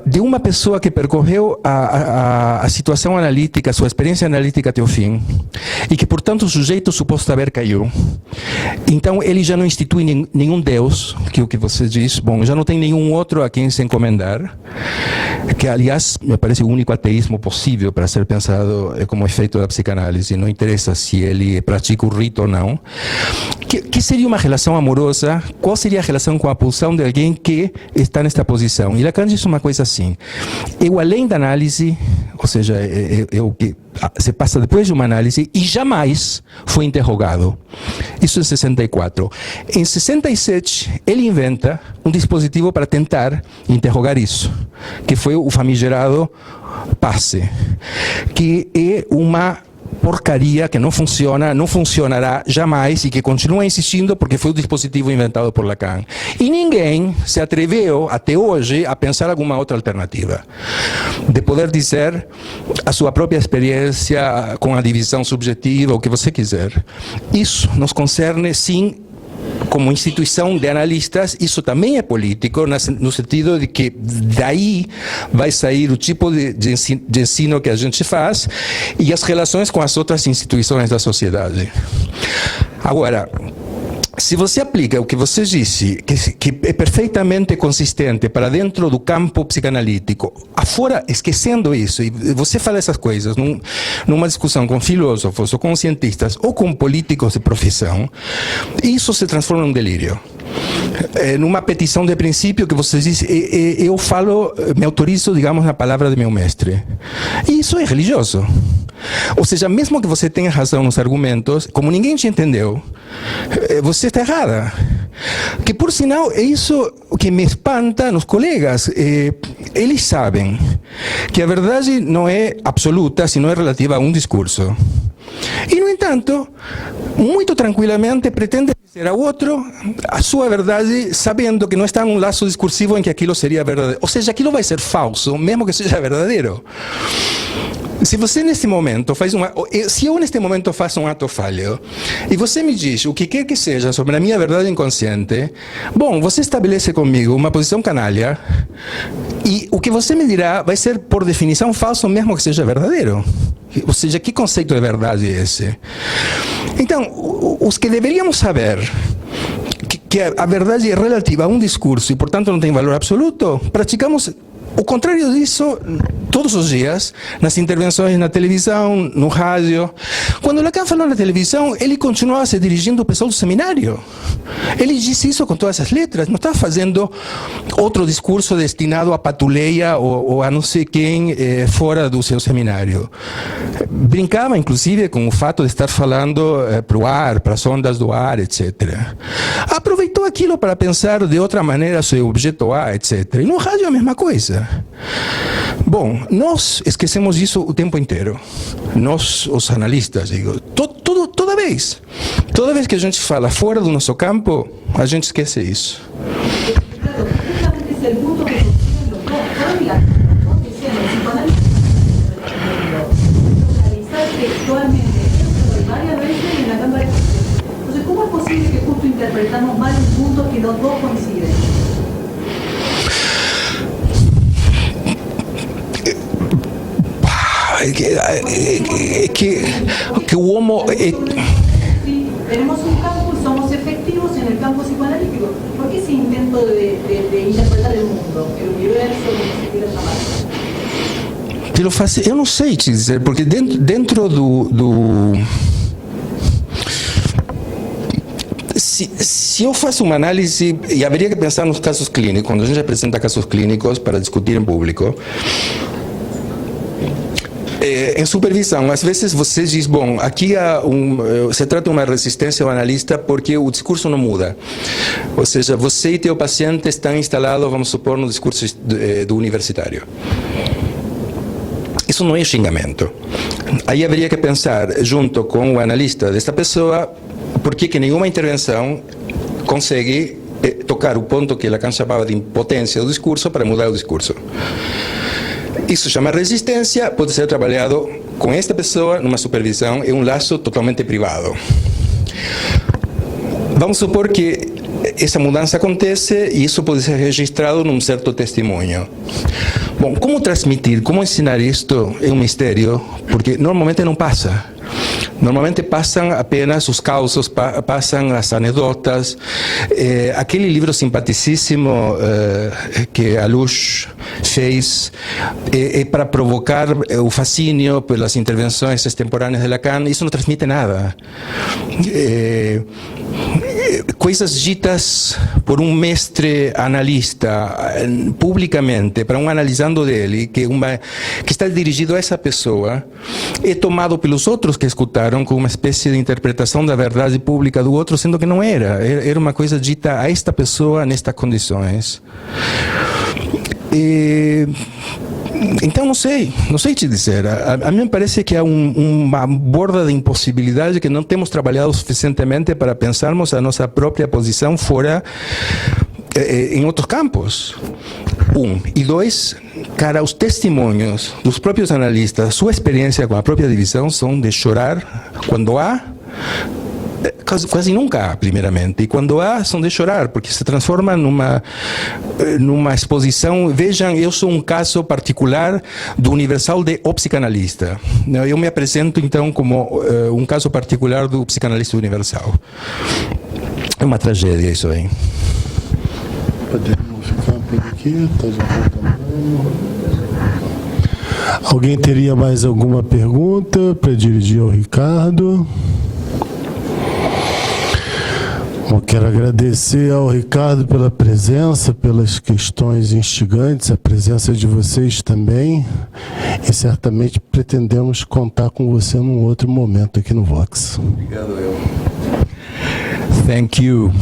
Speaker 3: de uma pessoa que percorreu a situação analítica, sua experiência analítica até o fim, e que, portanto, o sujeito suposto haver caiu. Então, ele já não institui nenhum Deus, que é o que você diz, bom, já não tem nenhum outro a quem se encomendar, que, aliás, me parece o único ateísmo possível para ser pensado como efeito da psicanálise, não interessa se ele pratica o rito ou não. Que seria uma relação amorosa? Qual seria a relação com a pulsão de alguém que está nesta posição? E Lacan diz uma coisa assim: eu, além da análise, ou seja, eu que se passa depois de uma análise e jamais foi interrogado. Isso em 64. Em 67, ele inventa um dispositivo para tentar interrogar isso, que foi o famigerado passe, que é uma porcaria que não funciona, não funcionará jamais e que continua insistindo porque foi o dispositivo inventado por Lacan. E ninguém se atreveu até hoje a pensar alguma outra alternativa, de poder dizer a sua própria experiência com a divisão subjetiva, o que você quiser. Isso nos concerne, sim, como instituição de analistas. Isso também é político, no sentido de que daí vai sair o tipo de ensino que a gente faz e as relações com as outras instituições da sociedade. Agora, se você aplica o que você disse, que é perfeitamente consistente para dentro do campo psicanalítico, afora, esquecendo isso, e você fala essas coisas numa discussão com filósofos, ou com cientistas, ou com políticos de profissão, isso se transforma em um delírio. Numa petição de princípio que você diz, eu falo, me autorizo, digamos, na palavra de meu mestre. E isso é religioso. Ou seja, mesmo que você tenha razão nos argumentos, como ninguém te entendeu, você está errada. Que, por sinal, é isso que me espanta nos colegas. Eles sabem que a verdade não é absoluta, se não é relativa a um discurso. E, no entanto, muito tranquilamente pretende dizer ao outro a sua verdade, sabendo que não está num laço discursivo em que aquilo seria verdadeiro. Ou seja, aquilo vai ser falso, mesmo que seja verdadeiro. Se você neste momento se eu neste momento faço um ato falho e você me diz o que quer que seja sobre a minha verdade inconsciente, bom, você estabelece comigo uma posição canalha e o que você me dirá vai ser por definição falso, mesmo que seja verdadeiro. Ou seja, que conceito de verdade é esse? Então, os que deveríamos saber que a verdade é relativa a um discurso e, portanto, não tem valor absoluto, praticamos o contrário disso todos os dias, nas intervenções na televisão, no rádio. Quando Lacan falou na televisão, ele continuava se dirigindo ao pessoal do seminário. Ele disse isso com todas as letras, não estava fazendo outro discurso destinado a patuleia ou a não sei quem fora do seu seminário. Brincava, inclusive, com o fato de estar falando para o ar, para as ondas do ar, etc. Aproveitou aquilo para pensar de outra maneira sobre o objeto A, etc. E no rádio a mesma coisa. Bom, nós esquecemos isso o tempo inteiro. Nós, os analistas, digo, toda vez que a gente fala fora do nosso campo, a gente esquece isso.
Speaker 5: Claro, justamente ese es el punto que sostienen los dos. Todos diciendo, el psicoanálisis localizar textualmente esto varias veces en la Cámara de Justicia. Entonces, ¿cómo es posible que justo interpretamos mal un punto que los dos coinciden?
Speaker 3: Que o homo...
Speaker 5: Sí, tenemos un campo y somos efectivos en el campo psicoanalítico. ¿Por qué ese intento de interpretar el mundo, el universo, como se quiera llamar?
Speaker 3: Eu não sei te dizer, porque dentro do se eu faço uma análise, e haveria que pensar nos casos clínicos, quando a gente apresenta casos clínicos para discutir em público, Em supervisão, às vezes você diz, bom, aqui se trata de uma resistência ao analista porque o discurso não muda. Ou seja, você e teu paciente estão instalados, vamos supor, no discurso do universitário. Isso não é xingamento. Aí haveria que pensar, junto com o analista desta pessoa, por que nenhuma intervenção consegue tocar o ponto que Lacan chamava de impotência do discurso para mudar o discurso. Isso chama resistência, pode ser trabalhado com esta pessoa numa supervisão em um laço totalmente privado. Vamos supor que essa mudança acontece e isso pode ser registrado num certo testemunho. Bom, como transmitir, como ensinar isto é um mistério, porque normalmente não passa. Normalmente passam apenas os causos, passam as anedotas. Aquele livro simpaticíssimo que a Luz fez é para provocar o fascínio pelas intervenções extemporâneas de Lacan. Isso não transmite nada. Coisas ditas por um mestre analista publicamente, para um analisando dele, que está dirigido a essa pessoa, é tomado pelos outros que escutaram com uma espécie de interpretação da verdade pública do outro, sendo que não era. Era uma coisa dita a esta pessoa nestas condições. Então não sei te dizer. A mim me parece que há uma borda de impossibilidade que não temos trabalhado suficientemente para pensarmos a nossa própria posição fora em outros campos. E dois, cara, os testemunhos dos próprios analistas, sua experiência com a própria divisão são de chorar quando há. Quase nunca há, primeiramente. E quando há, são de chorar, porque se transforma numa exposição. Vejam, eu sou um caso particular do Universal de O Psicanalista. Eu me apresento, então, como um caso particular do Psicanalista Universal. É uma tragédia isso aí.
Speaker 1: Podemos ficar por aqui, tá de volta. Alguém teria mais alguma pergunta para dirigir ao Ricardo? Eu quero agradecer ao Ricardo pela presença, pelas questões instigantes, a presença de vocês também, e certamente pretendemos contar com você num outro momento aqui no Vox.
Speaker 2: Obrigado, eu.
Speaker 3: Thank you.